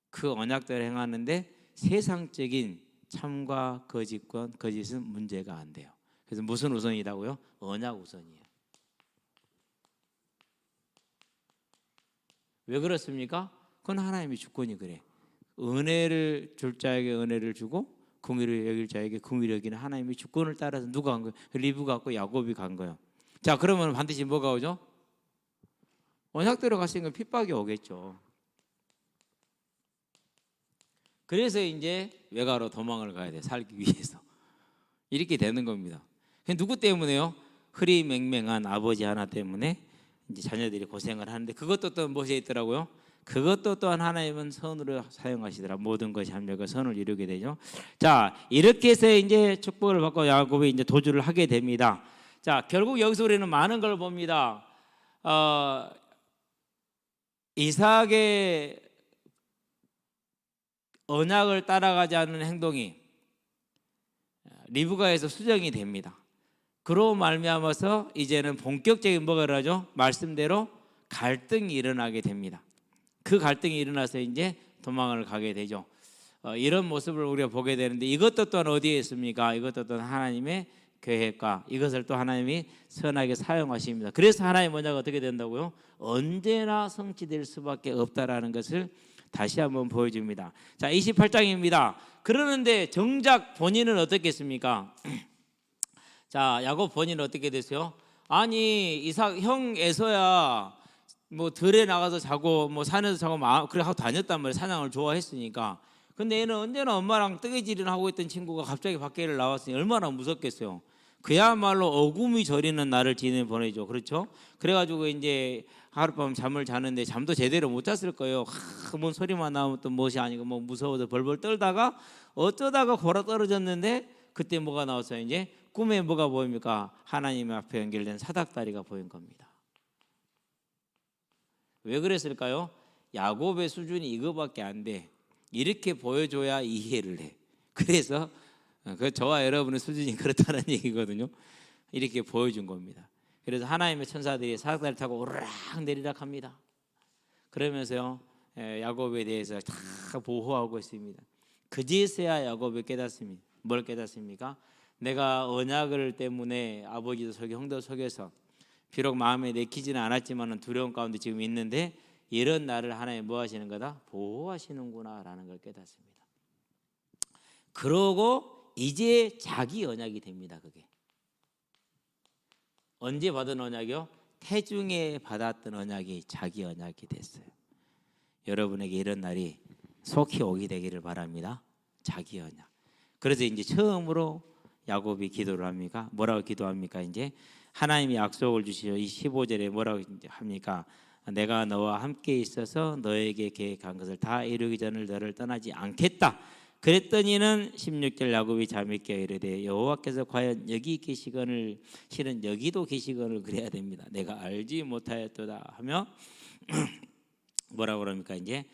그 언약대로 행하는데 세상적인 참과 거짓은 문제가 안 돼요. 그래서 무슨 우선이라고요? 언약 우선이에요. 왜 그렇습니까? 그건 하나님의 주권이 그래. 은혜를 줄 자에게 은혜를 주고 긍휼을 여길 자에게 긍휼을 여기는 하나님의 주권을 따라서 누가 간 거예요? 리브가 갔고 야곱이 간 거예요. 자, 그러면 반드시 뭐가 오죠? 언약대로 갔으니까 핍박이 오겠죠. 그래서 이제 외가로 도망을 가야 돼. 살기 위해서. 이렇게 되는 겁니다. 누구 때문에요? 흐리맹맹한 아버지 하나 때문에 이제 자녀들이 고생을 하는데, 그것도 또 무엇에 있더라고요? 그것도 또한 하나님은 선으로 사용하시더라. 모든 것이 합력과 선을 이루게 되죠. 자, 이렇게 해서 이제 축복을 받고 야곱이 이제 도주를 하게 됩니다. 자, 결국 여기서 우리는 많은 걸 봅니다. 이삭의 언약을 따라가지 않는 행동이 리브가에서 수정이 됩니다. 그로 말미암아서 이제는 본격적인 뭐가 일어나죠? 말씀대로 갈등이 일어나게 됩니다. 그 갈등이 일어나서 이제 도망을 가게 되죠. 이런 모습을 우리가 보게 되는데, 이것도 또한 어디에 있습니까? 이것도 또한 하나님의 계획과 이것을 또 하나님이 선하게 사용하십니다. 그래서 하나님 언약이 어떻게 된다고요? 언제나 성취될 수밖에 없다라는 것을 다시 한번 보여줍니다. 자, 28장입니다. 그러는데 정작 본인은 어떻겠습니까? 자, 야곱 본인은 어떻게 됐어요? 아니, 이삭 형 에서야 뭐 들에 나가서 자고 뭐 산에서 자고 그래 하고 다녔단 말이에요. 사냥을 좋아했으니까. 근데 얘는 언제나 엄마랑 뜨개질을 하고 있던 친구가 갑자기 밖에를 나왔으니 얼마나 무섭겠어요. 그야말로 어금이 저리는 날을 보내죠. 그렇죠? 그래가지고 이제 하룻밤 잠을 자는데 잠도 제대로 못 잤을 거예요. 뭔 소리만 나오면 또 무엇이 아니고 뭐 무서워서 벌벌 떨다가 어쩌다가 골아 떨어졌는데, 그때 뭐가 나왔어요? 이제 꿈에 뭐가 보입니까? 하나님 앞에 연결된 사닥다리가 보인 겁니다. 왜 그랬을까요? 야곱의 수준이 이거밖에 안 돼. 이렇게 보여줘야 이해를 해. 그래서 저와 여러분의 수준이 그렇다는 얘기거든요. 이렇게 보여준 겁니다. 그래서 하나님의 천사들이 사닥다리를 타고 오르락 내리락 합니다. 그러면서요 야곱에 대해서 다 보호하고 있습니다. 그제서야 야곱이 깨닫습니다. 뭘 깨닫습니까? 내가 언약을 때문에 아버지도 속여 형도 속여서 비록 마음에 내키지는 않았지만 두려움 가운데 지금 있는데, 이런 나를 하나님 뭐 하시는 거다? 보호하시는구나 라는 걸 깨닫습니다. 그러고 이제 자기 언약이 됩니다. 그게 언제 받은 언약이요? 태중에 받았던 언약이 자기 언약이 됐어요. 여러분에게 이런 날이 속히 오게 되기를 바랍니다. 자기 언약. 그래서 이제 처음으로 야곱이 기도를 합니까? 뭐라고 기도합니까? 이제 하나님이 약속을 주시죠. 이 15절에 뭐라고 합니까? 내가 너와 함께 있어서 너에게 계획한 것을 다 이루기 전을 너를 떠나지 않겠다. 그랬더니는 16절 야곱이 잠이 깨어 이르되 여호와께서 과연 여기 계시거늘, 실은 여기도 계시거늘 그래야 됩니다. 내가 알지 못하였도다 하며 뭐라고 그럽니까? 이제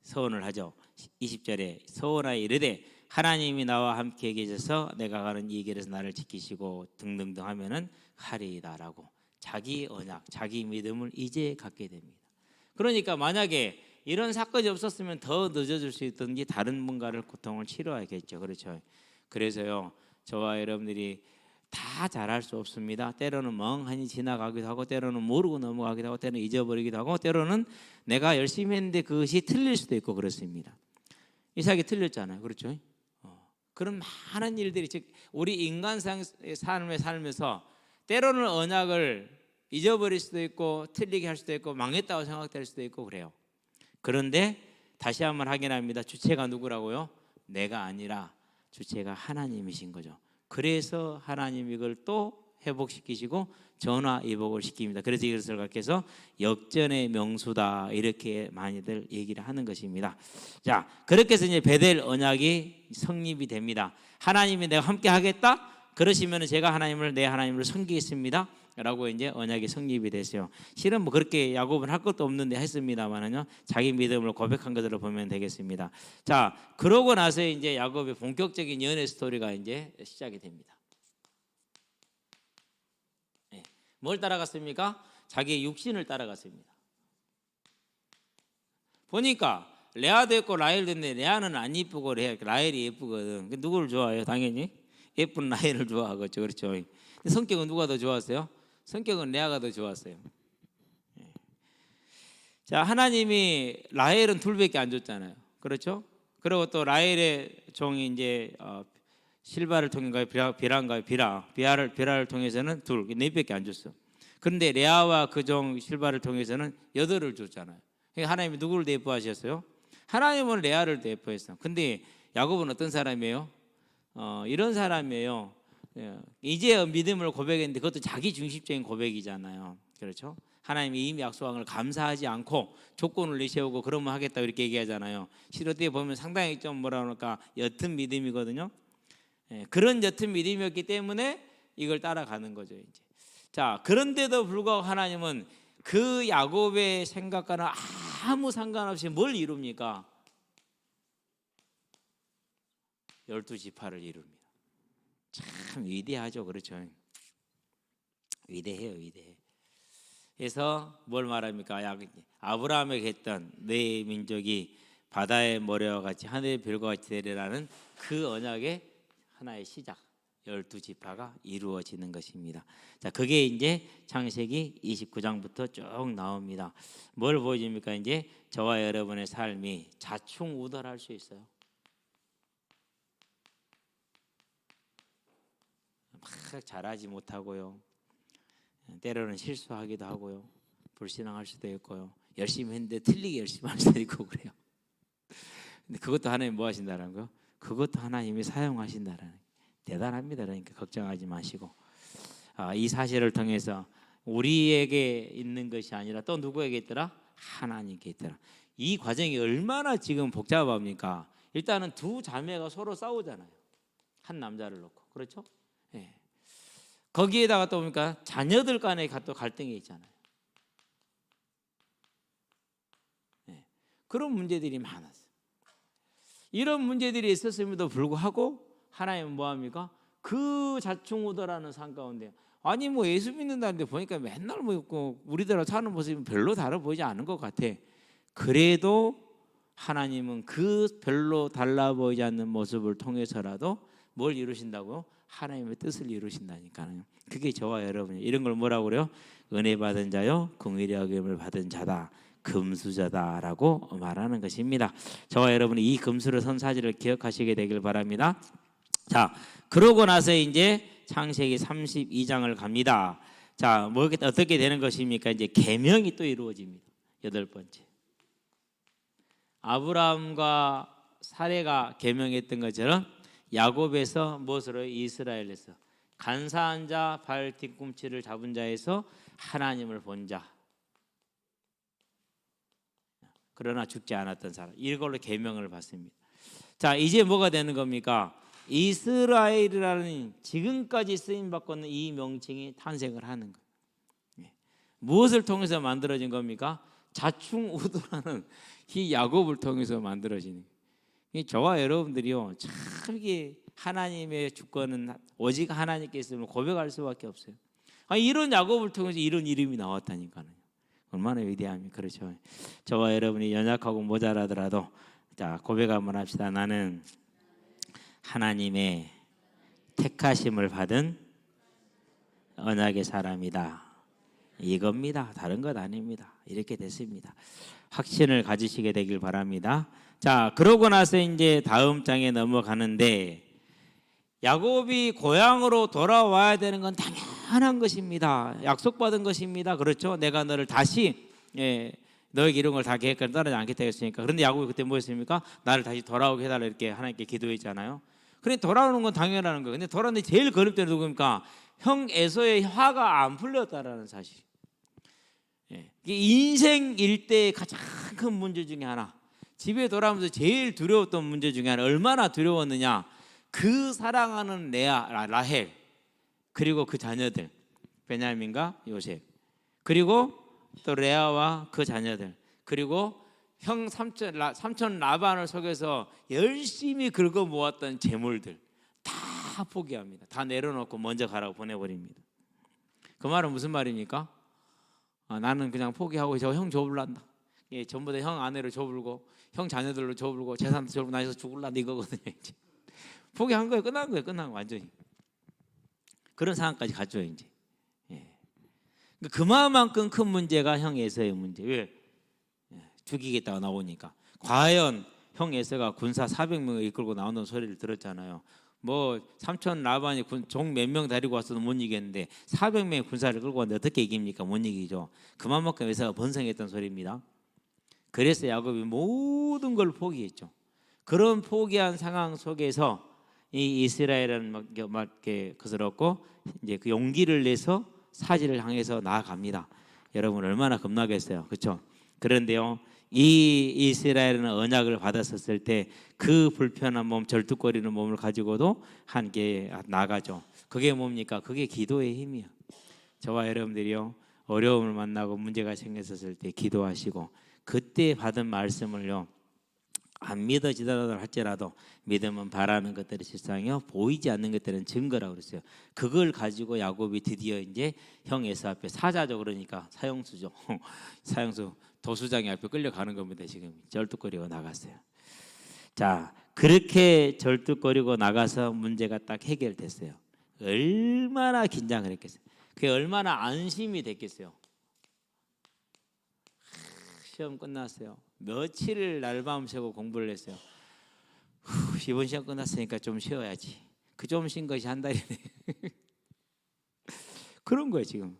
서원을 하죠. 20절에 서원하여 이르되 하나님이 나와 함께 계셔서 내가 가는 이 길에서 나를 지키시고 등등등 하면은 하리이다라고 자기 언약, 자기 믿음을 이제 갖게 됩니다. 그러니까 만약에 이런 사건이 없었으면 더 늦어질 수 있든지 다른 뭔가를 고통을 치러야겠죠. 그렇죠. 그래서요, 저와 여러분들이 다 잘할 수 없습니다. 때로는 멍하니 지나가기도 하고, 때로는 모르고 넘어가기도 하고, 때로는 잊어버리기도 하고, 때로는 내가 열심히 했는데 그것이 틀릴 수도 있고 그렇습니다. 이삭이 틀렸잖아요. 그렇죠? 그런 많은 일들이, 즉 우리 인간상 삶에 살면서 때로는 언약을 잊어버릴 수도 있고 틀리게 할 수도 있고 망했다고 생각될 수도 있고 그래요. 그런데 다시 한번 확인합니다. 주체가 누구라고요? 내가 아니라 주체가 하나님이신 거죠. 그래서 하나님 이걸 또 회복시키시고 전화위복을 시킵니다. 그래서 이것을 각해서 역전의 명수다 이렇게 많이들 얘기를 하는 것입니다. 자, 그렇게 해서 이제 베델 언약이 성립이 됩니다. 하나님이 내가 함께 하겠다 그러시면 제가 내 하나님을 섬기겠습니다 라고 이제 언약이 성립이 됐어요. 실은 뭐 그렇게 야곱은 할 것도 없는데 했습니다만은요, 자기 믿음을 고백한 것으로 보면 되겠습니다. 자, 그러고 나서 이제 야곱의 본격적인 연애 스토리가 이제 시작이 됩니다. 뭘 따라갔습니까? 자기의 육신을 따라갔습니다. 보니까 레아도 있고 라헬도 있는데 레아는 안 이쁘고 라헬이 예쁘거든. 누구를 좋아해요? 당연히 예쁜 라헬을 좋아하겠죠. 그렇죠. 근데 성격은 누가 더 좋았어요? 성격은 레아가 더 좋았어요. 자, 하나님이 라헬은 둘밖에 안 줬잖아요. 그렇죠? 그리고 또 라헬의 종이 이제 실바를 통해가요, 비라를 통해서는 네 밖에 안 줬어. 그런데 레아와 그 종 실바를 통해서는 8을 줬잖아요. 그러니까 하나님이 누구를 대표하셨어요? 하나님은 레아를 대표했어. 근데 야곱은 어떤 사람이에요? 이런 사람이에요. 이제 믿음을 고백했는데 그것도 자기 중심적인 고백이잖아요. 그렇죠? 하나님이 이미 약속한 걸 감사하지 않고 조건을 내세우고 그러면 하겠다 이렇게 얘기하잖아요. 실어때 보면 상당히 좀 뭐라 그럴까 옅은 믿음이거든요. 그런 옅은 믿음이었기 때문에 이걸 따라가는 거죠. 이제. 자, 그런데도 불구하고 하나님은 그 야곱의 생각과는 아무 상관없이 뭘 이룹니까? 12지파를 이룹니다. 참 위대하죠. 그렇죠? 위대해요. 위대해. 그래서 뭘 말합니까? 아브라함에게 했던 내 민족이 바다의 모래와 같이 하늘의 별과 같이 되리라는 그 언약의 하나의 시작, 12지파가 이루어지는 것입니다. 자, 그게 이제 창세기 29장부터 쭉 나옵니다. 뭘 보여줍니까? 이제 저와 여러분의 삶이 자충우돌할 수 있어요. 막 잘하지 못하고요, 때로는 실수하기도 하고요, 불신앙할 수도 있고요, 열심히 했는데 틀리게 열심히 할 수도 있고 그래요. 근데 그것도 하나님 뭐 하신다는 거요? 그것도 하나님이 사용하신다는 거예요. 대단합니다. 그러니까 걱정하지 마시고, 이 사실을 통해서 우리에게 있는 것이 아니라 또 누구에게 있더라? 하나님께 있더라. 이 과정이 얼마나 지금 복잡합니까? 일단은 두 자매가 서로 싸우잖아요. 한 남자를 놓고. 그렇죠? 예. 거기에다가 또 보니까 자녀들 간에 또 갈등이 있잖아요. 예. 그런 문제들이 많았어요. 이런 문제들이 있었음에도 불구하고 하나님은 뭐합니까? 그 자충우돌하는 삶 가운데, 아니 뭐 예수 믿는다는데 보니까 맨날 뭐 있고 우리들 사는 모습이 별로 다르 보이지 않은 것 같아. 그래도 하나님은 그 별로 달라 보이지 않는 모습을 통해서라도 뭘 이루신다고요? 하나님의 뜻을 이루신다니까요. 그게 저와 여러분이 이런 걸 뭐라고 그래요? 은혜 받은 자요, 긍휼의 여김을 받은 자다, 금수저다라고 말하는 것입니다. 저와 여러분이 이 금수를 선 사실을 기억하시게 되길 바랍니다. 자, 그러고 나서 이제 창세기 32장을 갑니다. 자, 뭐 어떻게 되는 것입니까? 이제 계명이 또 이루어집니다. 8번째. 아브라함과 사레가 계명했던 것처럼 야곱에서 무엇으로? 이스라엘에서 간사한 자, 발 뒤꿈치를 잡은 자에서 하나님을 본 자, 그러나 죽지 않았던 사람, 이걸로 계명을 받습니다. 자, 이제 뭐가 되는 겁니까? 이스라엘이라는 지금까지 쓰임 받고 있는 이 명칭이 탄생을 하는 거예요. 무엇을 통해서 만들어진 겁니까? 자충우돌하는 이 야곱을 통해서 만들어지는 거예요. 저와 여러분들이요, 참 이게 하나님의 주권은 오직 하나님께 있음을 고백할 수밖에 없어요. 이런 야곱을 통해서 이런 이름이 나왔다니까요. 얼마나 위대합니까? 그렇죠. 저와 여러분이 연약하고 모자라더라도 자, 고백 한번 합시다. 나는 하나님의 택하심을 받은 언약의 사람이다. 이겁니다. 다른 것 아닙니다. 이렇게 됐습니다. 확신을 가지시게 되길 바랍니다. 자, 그러고 나서 이제 다음 장에 넘어가는데 야곱이 고향으로 돌아와야 되는 건 당연한 것입니다. 약속받은 것입니다. 그렇죠? 내가 너를 다시 너에게 이런 걸 다 계획을 따르지 않겠다 했으니까. 그런데 야곱이 그때 뭐 했습니까? 나를 다시 돌아오게 해달라 이렇게 하나님께 기도했잖아요. 그래 돌아오는 건 당연한 거예요. 근데 돌아오는데 제일 거듭되는 누구입니까? 형 에서의 화가 안 풀렸다라는 사실. 이게 인생 일대의 가장 큰 문제 중에 하나. 집에 돌아오면서 제일 두려웠던 문제 중에 하나. 얼마나 두려웠느냐? 그 사랑하는 레아, 라헬, 그리고 그 자녀들 베냐민과 요셉, 그리고 또 레아와 그 자녀들, 그리고 형 삼촌 라반을 속여서 열심히 긁어 모았던 재물들 다 포기합니다. 다 내려놓고 먼저 가라고 보내버립니다. 그 말은 무슨 말입니까? 나는 그냥 포기하고 저 형 줘불란다. 전부 다 형 아내로 줘불고 형 자녀들로 줘불고 재산도 줘불고 나서 죽을란다 이거거든요. 이제. 포기한 거예요. 끝난 거예요. 끝난 거 완전히. 그런 상황까지 갔죠 이제. 그만큼 큰 문제가 형 에서의 문제. 왜? 죽이겠다고 나오니까. 과연 형 에서가 군사 400명을 이끌고 나오는 소리를 들었잖아요. 뭐 삼촌 라반이 종 몇 명 데리고 왔어도 못 이겼는데 400명의 군사를 끌고 왔는데 어떻게 이깁니까? 못 이기죠. 그만큼 에서가 번성했던 소리입니다. 그래서 야곱이 모든 걸 포기했죠. 그런 포기한 상황 속에서 이 이스라엘은 막 이렇게 그것을 얻고 이제 그 용기를 내서 사지를 향해서 나아갑니다. 여러분 얼마나 겁나겠어요, 그렇죠? 그런데요, 이 이스라엘은 언약을 받았었을 때 그 불편한 몸, 절뚝거리는 몸을 가지고도 함께 나가죠. 그게 뭡니까? 그게 기도의 힘이야. 저와 여러분들이요, 어려움을 만나고 문제가 생겼을 때 기도하시고 그때 받은 말씀을요. 안 믿어지더라도 할지라도 믿으면 바라는 것들이 실상이요 보이지 않는 것들은 증거라고 그랬어요. 그걸 가지고 야곱이 드디어 이제 형 에서 앞에 사자죠. 그러니까 사형수죠. 사형수 도수장이 앞에 끌려가는 겁니다. 지금 절뚝거리고 나갔어요. 자, 그렇게 절뚝거리고 나가서 문제가 딱 해결됐어요. 얼마나 긴장을 했겠어요. 그게 얼마나 안심이 됐겠어요. 시험 끝났어요. 며칠을 날밤 새고 공부를 했어요. 이번 시험 끝났으니까 좀 쉬어야지. 그 좀 쉰 것이 한 달이네. 그런 거예요 지금.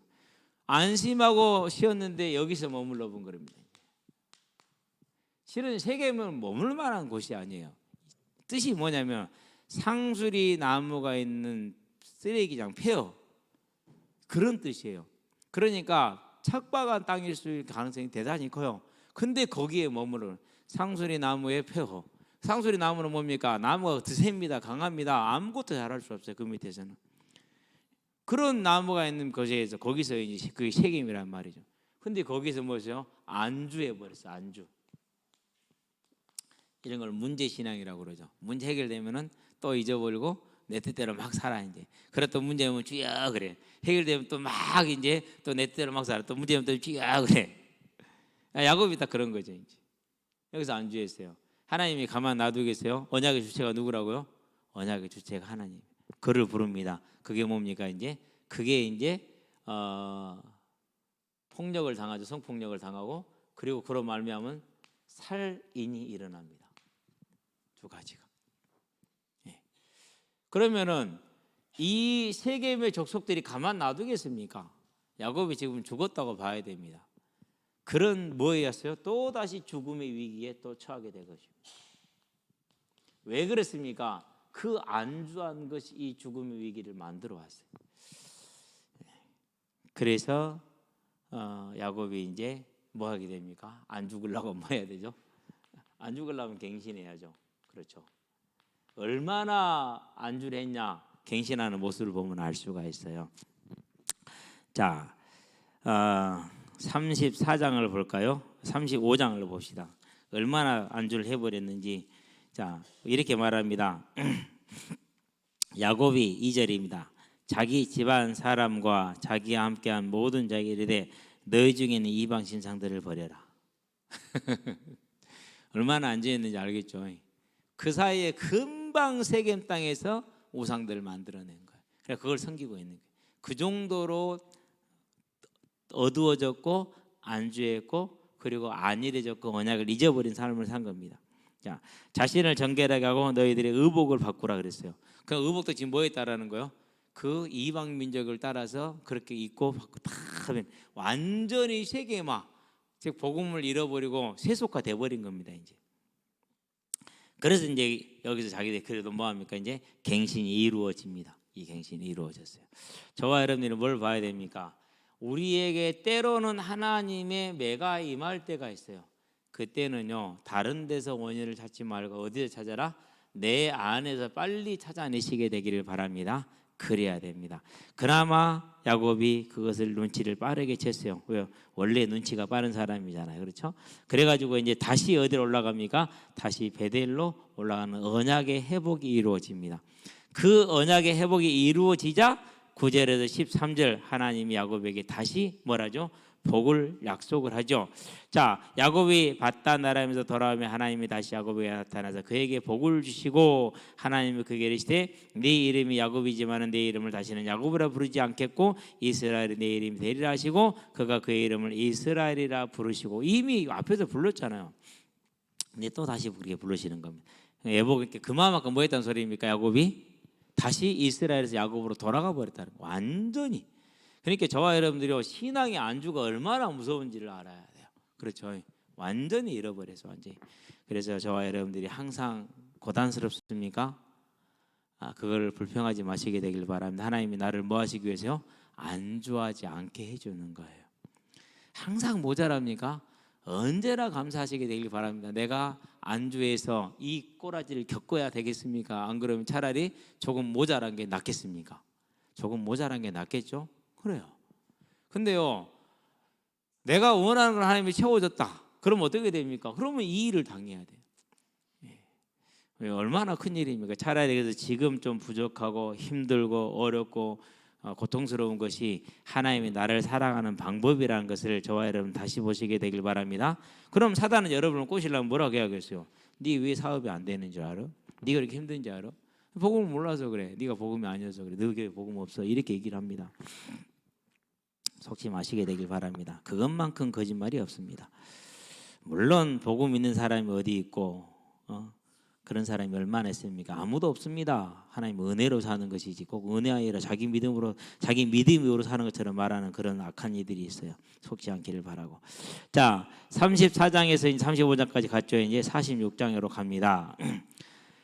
안심하고 쉬었는데 여기서 머물러 본 겁니다. 실은 세계는 머물 만한 곳이 아니에요. 뜻이 뭐냐면 상수리 나무가 있는 쓰레기장 폐허 그런 뜻이에요. 그러니까 척박한 땅일 수 있을 가능성이 대단히 커요. 근데 거기에 머무르는 상수리 나무의 폐허. 상수리 나무는 뭡니까? 나무가 드셉니다. 강합니다. 아무것도 잘할 수 없어요. 그 밑에서는. 그런 나무가 있는 곳에서 거기서 이제 그게 책임이란 말이죠. 근데 거기서 뭐죠? 안주해 버렸어. 안주. 이런 걸 문제 신앙이라고 그러죠. 문제 해결되면은 또 잊어버리고 내 뜻대로 막 살아 이제. 그랬던 문제면 쥐야 그래. 해결되면 또 막 이제 또 내 뜻대로 막 살아. 또 문제면 또 쥐야 그래. 야곱이 딱 그런 거죠 이제. 여기서 안주했어요. 하나님이 가만 놔두겠어요? 언약의 주체가 누구라고요? 언약의 주체가 하나님. 그를 부릅니다. 그게 뭡니까 이제? 그게 이제 폭력을 당하죠. 성폭력을 당하고 그리고 그로 말미암은 살인이 일어납니다. 두 가지가. 그러면은 이 세겜의 족속들이 가만 놔두겠습니까? 야곱이 지금 죽었다고 봐야 됩니다. 그런 뭐였어요? 또 다시 죽음의 위기에 또 처하게 된 것입니다. 왜 그랬습니까? 그 안주한 것이 이 죽음의 위기를 만들어 왔어요. 그래서 야곱이 이제 뭐 하게 됩니까? 안 죽으려고 뭐 해야 되죠? 안 죽으려면 갱신해야죠. 그렇죠. 얼마나 안주를 했냐 갱신하는 모습을 보면 알 수가 있어요. 자, 34장을 볼까요? 35장을 봅시다. 얼마나 안주를 해버렸는지. 자, 이렇게 말합니다. 야곱이 2절입니다. 자기 집안 사람과 자기와 함께한 모든 자에게 이르되 너희 중에 있는 이방 신상들을 버려라. 얼마나 안전했는지 알겠죠. 그 사이에 금방 세겜 땅에서 우상들을 만들어낸 거예요. 그래서 그걸 섬기고 있는 거예요. 그 정도로 어두워졌고 안주했고 그리고 안일해졌고 언약을 잊어버린 삶을 산 겁니다. 자, 자신을 정결하게 하고 너희들의 의복을 바꾸라 그랬어요. 그 의복도 지금 뭐에 따르는 거예요? 그 이방 민족을 따라서 그렇게 입고 다 하면 완전히 세계마, 즉 복음을 잃어버리고 세속화 돼버린 겁니다. 이제 그래서 이제 여기서 자기들 그래도 뭐 합니까? 이제 갱신이 이루어집니다. 이 갱신이 이루어졌어요. 저와 여러분들은 뭘 봐야 됩니까? 우리에게 때로는 하나님의 매가 임할 때가 있어요. 그때는요 다른 데서 원인을 찾지 말고 어디서 찾아라? 내 안에서 빨리 찾아내시게 되기를 바랍니다. 그래야 됩니다. 그나마 야곱이 그것을 눈치를 빠르게 챘어요. 왜요? 원래 눈치가 빠른 사람이잖아요. 그렇죠? 그래가지고 이제 다시 어디로 올라갑니까? 다시 베델로 올라가는 언약의 회복이 이루어집니다. 그 언약의 회복이 이루어지자 9절에서 13절 하나님이 야곱에게 다시 뭐라죠? 복을 약속을 하죠. 자, 야곱이 바단 아람에서 돌아오면 하나님이 다시 야곱에게 나타나서 그에게 복을 주시고 하나님이 그에게 이르시되 네 이름이 야곱이지만은 내 이름을 다시는 야곱이라 부르지 않겠고 이스라엘이 내 이름이 되리라 하시고 그가 그의 이름을 이스라엘이라 부르시고 이미 앞에서 불렀잖아요. 근데 또 다시 그렇게 부르시는 겁니다. 예복에게 그만큼 뭐 했다는 소리입니까? 야곱이 다시 이스라엘에서 야곱으로 돌아가 버렸다는 거. 완전히. 그러니까 저와 여러분들이 신앙의 안주가 얼마나 무서운지를 알아야 돼요. 그렇죠. 완전히 잃어버려서 완전히. 그래서 저와 여러분들이 항상 고단스럽습니까? 그걸 불평하지 마시게 되길 바랍니다. 하나님이 나를 뭐 하시기 위해서요? 안주하지 않게 해주는 거예요. 항상 모자랍니까? 언제나 감사하시게 되길 바랍니다. 내가 안주해서 이 꼬라지를 겪어야 되겠습니까? 안 그러면 차라리 조금 모자란 게 낫겠습니까? 조금 모자란 게 낫겠죠? 그래요. 근데요, 내가 원하는 걸 하나님이 채워줬다. 그럼 어떻게 됩니까? 그러면 이 일을 당해야 돼요. 얼마나 큰 일입니까? 차라리 그래서 지금 좀 부족하고 힘들고 어렵고 고통스러운 것이 하나님이 나를 사랑하는 방법이라는 것을 저와 여러분 다시 보시게 되길 바랍니다. 그럼 사단은 여러분을 꼬시려면 뭐라고 해야겠어요? 네 왜 사업이 안 되는 줄 알아? 네가 이렇게 힘든 줄 알아? 복음을 몰라서 그래. 네가 복음이 아니어서 그래. 너에게 복음 없어. 이렇게 얘기를 합니다. 속지 마시게 되길 바랍니다. 그것만큼 거짓말이 없습니다. 물론 복음 있는 사람이 어디 있고 그런 사람이 얼마나 있습니까? 아무도 없습니다. 하나님 은혜로 사는 것이지 꼭 은혜 아니라 자기 믿음으로 사는 것처럼 말하는 그런 악한 이들이 있어요. 속지 않기를 바라고. 자, 34장에서 35장까지 갔죠. 이제 46장으로 갑니다.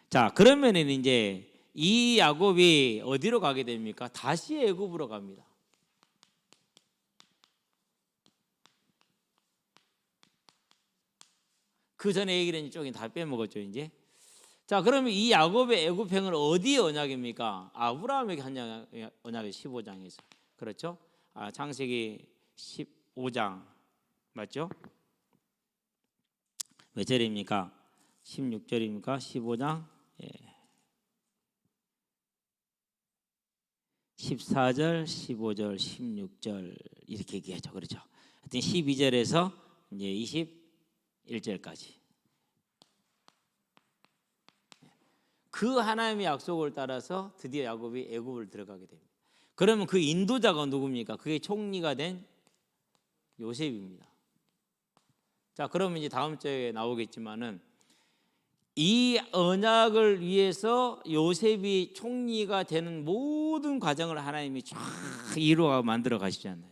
자, 그러면은 이제 이 야곱이 어디로 가게 됩니까? 다시 애굽으로 갑니다. 그 전에 얘기를 조금 다 빼먹었죠, 이제. 자, 그러면 이 야곱의 애굽행은 어디의 언약입니까? 아브라함에게 한 언약이 15장에서. 그렇죠? 창세기 15장 맞죠? 몇 절입니까? 16절입니까? 15장 14절, 15절, 16절 이렇게 얘기하죠. 그렇죠? 하여튼 12절에서 이제 21절까지. 그 하나님의 약속을 따라서 드디어 야곱이 애굽을 들어가게 됩니다. 그러면 그 인도자가 누굽니까? 그게 총리가 된 요셉입니다. 자, 그러면 이제 다음 주에 나오겠지만은 이 언약을 위해서 요셉이 총리가 되는 모든 과정을 하나님이 쫙 이루어 만들어 가시잖아요.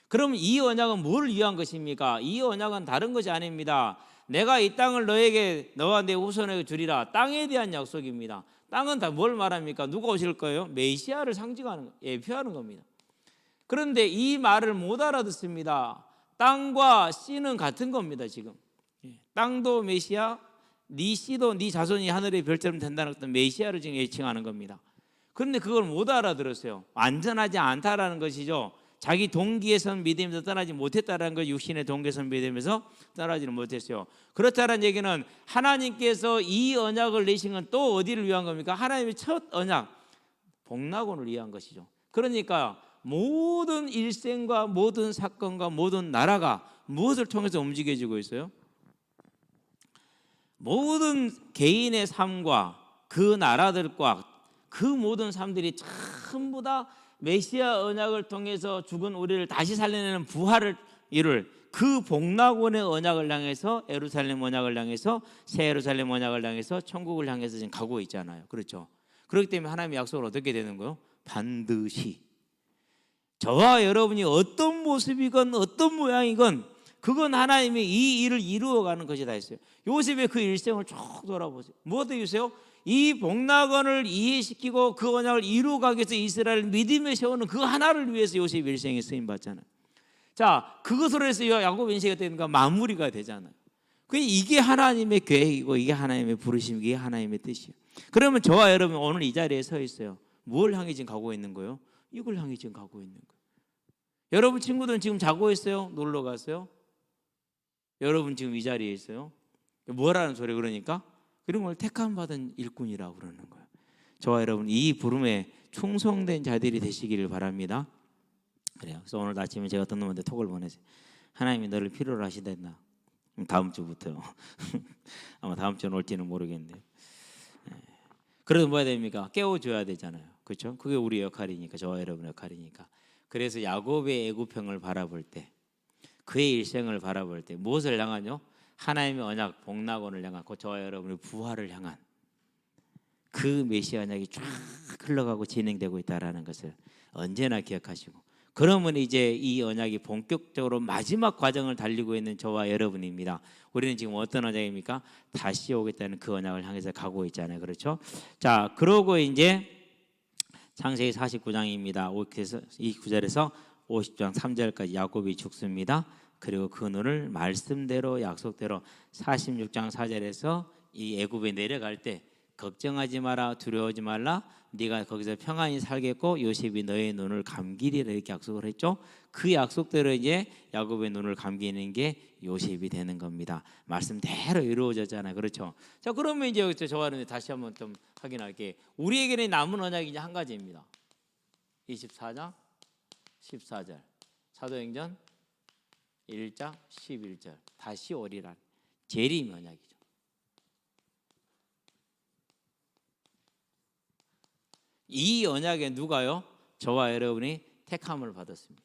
그럼 이 언약은 뭘 위한 것입니까? 이 언약은 다른 것이 아닙니다. 내가 이 땅을 너와 내 후손에게 주리라. 땅에 대한 약속입니다. 땅은 다 뭘 말합니까? 누가 오실 거예요? 메시아를 상징하는, 예표하는 겁니다. 그런데 이 말을 못 알아듣습니다. 땅과 씨는 같은 겁니다. 지금 땅도 메시아, 네 씨도 네 자손이 하늘의 별처럼 된다는 어떤 메시아를 지금 예칭하는 겁니다. 그런데 그걸 못 알아들었어요. 완전하지 않다라는 것이죠. 자기 동기에서 믿음에서 떠나지 못했다라는 걸 육신의 동기에서 믿음에서 떠나지는 못했어요. 그렇다는 얘기는 하나님께서 이 언약을 내신 건 또 어디를 위한 겁니까? 하나님의 첫 언약, 복락원을 위한 것이죠. 그러니까 모든 일생과 모든 사건과 모든 나라가 무엇을 통해서 움직여지고 있어요? 모든 개인의 삶과 그 나라들과 그 모든 삶들이 전부 다 메시아 언약을 통해서 죽은 우리를 다시 살려내는 부활을 이룰 그 복락원의 언약을 향해서, 예루살렘 언약을 향해서, 새 예루살렘 언약을 향해서 천국을 향해서 지금 가고 있잖아요. 그렇죠? 그렇기 때문에 하나님의 약속을 어떻게 되는 거예요? 반드시 저와 여러분이 어떤 모습이건 어떤 모양이건 그건 하나님이 이 일을 이루어가는 것이다 했어요. 요셉의 그 일생을 쭉 돌아보세요. 무엇도 있어요? 이 복락원을 이해시키고 그 언약을 이루어가기 위해서 이스라엘을 믿음에 세우는 그 하나를 위해서 요셉 일생에 쓰임받잖아요. 자, 그것으로 해서 야곱 인생이 되는가 마무리가 되잖아요. 이게 하나님의 계획이고 이게 하나님의 부르심, 이게 하나님의 뜻이에요. 그러면 저와 여러분 오늘 이 자리에 서 있어요. 뭘 향해 지금 가고 있는 거예요? 이걸 향해 지금 가고 있는 거예요. 여러분 친구들은 지금 자고 있어요? 놀러 갔어요? 여러분 지금 이 자리에 있어요? 뭐라는 소리 그러니까? 그런 걸 택함 받은 일꾼이라고 그러는 거예요. 저와 여러분 이 부름에 충성된 자들이 되시기를 바랍니다. 그래요. 그래서 오늘 아침에 제가 어떤 놈한테 톡을 보내세요. 하나님이 너를 필요로 하시댄다. 다음 주부터요. 아마 다음 주는 올지는 모르겠는데. 그래도 뭐 해야 됩니까? 깨워줘야 되잖아요. 그렇죠? 그게 우리 역할이니까, 저와 여러분의 역할이니까. 그래서 야곱의 애굽형을 바라볼 때, 그의 일생을 바라볼 때 무엇을 향하뇨? 하나님의 언약, 복락원을 향한, 저와 여러분의 부활을 향한 그 메시아 언약이 쫙 흘러가고 진행되고 있다라는 것을 언제나 기억하시고, 그러면 이제 이 언약이 본격적으로 마지막 과정을 달리고 있는 저와 여러분입니다. 우리는 지금 어떤 언약입니까? 다시 오겠다는 그 언약을 향해서 가고 있잖아요. 그렇죠? 자, 그러고 이제 창세기 49장입니다. 그래서 이 구절에서 50장 3절까지 야곱이 죽습니다. 그리고 그 눈을 말씀대로 약속대로 46장 4절에서 이 애굽에 내려갈 때 걱정하지 마라, 두려워하지 말라, 네가 거기서 평안히 살겠고 요셉이 너의 눈을 감기리라 이렇게 약속을 했죠. 그 약속대로 이제 야곱의 눈을 감기는 게 요셉이 되는 겁니다. 말씀대로 이루어졌잖아요. 그렇죠? 자, 그러면 이제 여기서 저와 다시 한번 좀 확인할게. 우리에게는 남은 언약이 이제 한 가지입니다. 24장 14절 사도행전 1장 11절 다시 오리라. 재림 언약이죠. 이 언약에 누가요? 저와 여러분이 택함을 받았습니다.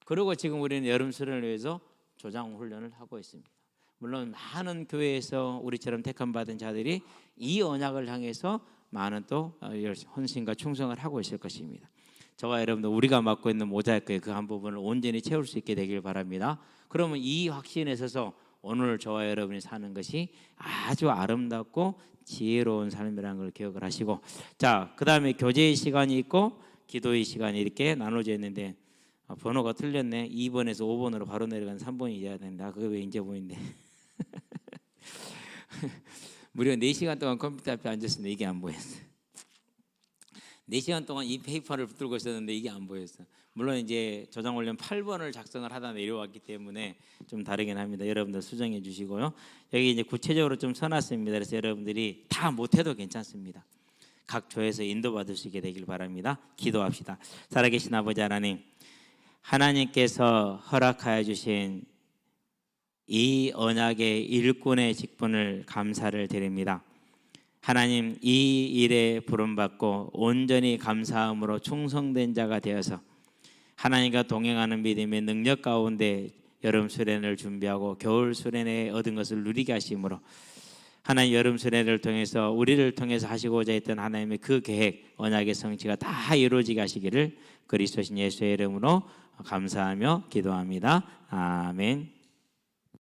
그리고 지금 우리는 여름 수련을 위해서 조장 훈련을 하고 있습니다. 물론 많은 교회에서 우리처럼 택함 받은 자들이 이 언약을 향해서 많은 또 헌신과 충성을 하고 있을 것입니다. 저와 여러분도 우리가 맡고 있는 모자이크의 그 한 부분을 온전히 채울 수 있게 되길 바랍니다. 그러면 이 확신에 서서 오늘 저와 여러분이 사는 것이 아주 아름답고 지혜로운 삶이라는 걸 기억을 하시고, 자, 그 다음에 교제의 시간이 있고 기도의 시간이 이렇게 나눠져 있는데 번호가 틀렸네. 2번에서 5번으로 바로 내려간 3번이 돼야 된다. 그게 왜 이제 보이는데 무려 4시간 동안 컴퓨터 앞에 앉았는데 이게 안 보였어요. 4시간 동안 이 페이퍼를 붙들고 있었는데 이게 안 보였어요. 물론 이제 저장 훈련 8번을 작성을 하다 내려왔기 때문에 좀 다르긴 합니다. 여러분들 수정해 주시고요. 여기 이제 구체적으로 좀 써놨습니다. 그래서 여러분들이 다 못해도 괜찮습니다. 각 조에서 인도받을 수 있게 되길 바랍니다. 기도합시다. 살아계신 아버지 하나님, 하나님께서 허락하여 주신 이 언약의 일꾼의 직분을 감사를 드립니다. 하나님, 이 일에 부름받고 온전히 감사함으로 충성된 자가 되어서 하나님과 동행하는 믿음의 능력 가운데 여름 수련을 준비하고 겨울 수련에 얻은 것을 누리게 하심으로 하나님 여름 수련을 통해서 우리를 통해서 하시고자 했던 하나님의 그 계획, 언약의 성취가 다 이루어지게 하시기를 그리스도신 예수의 이름으로 감사하며 기도합니다. 아멘.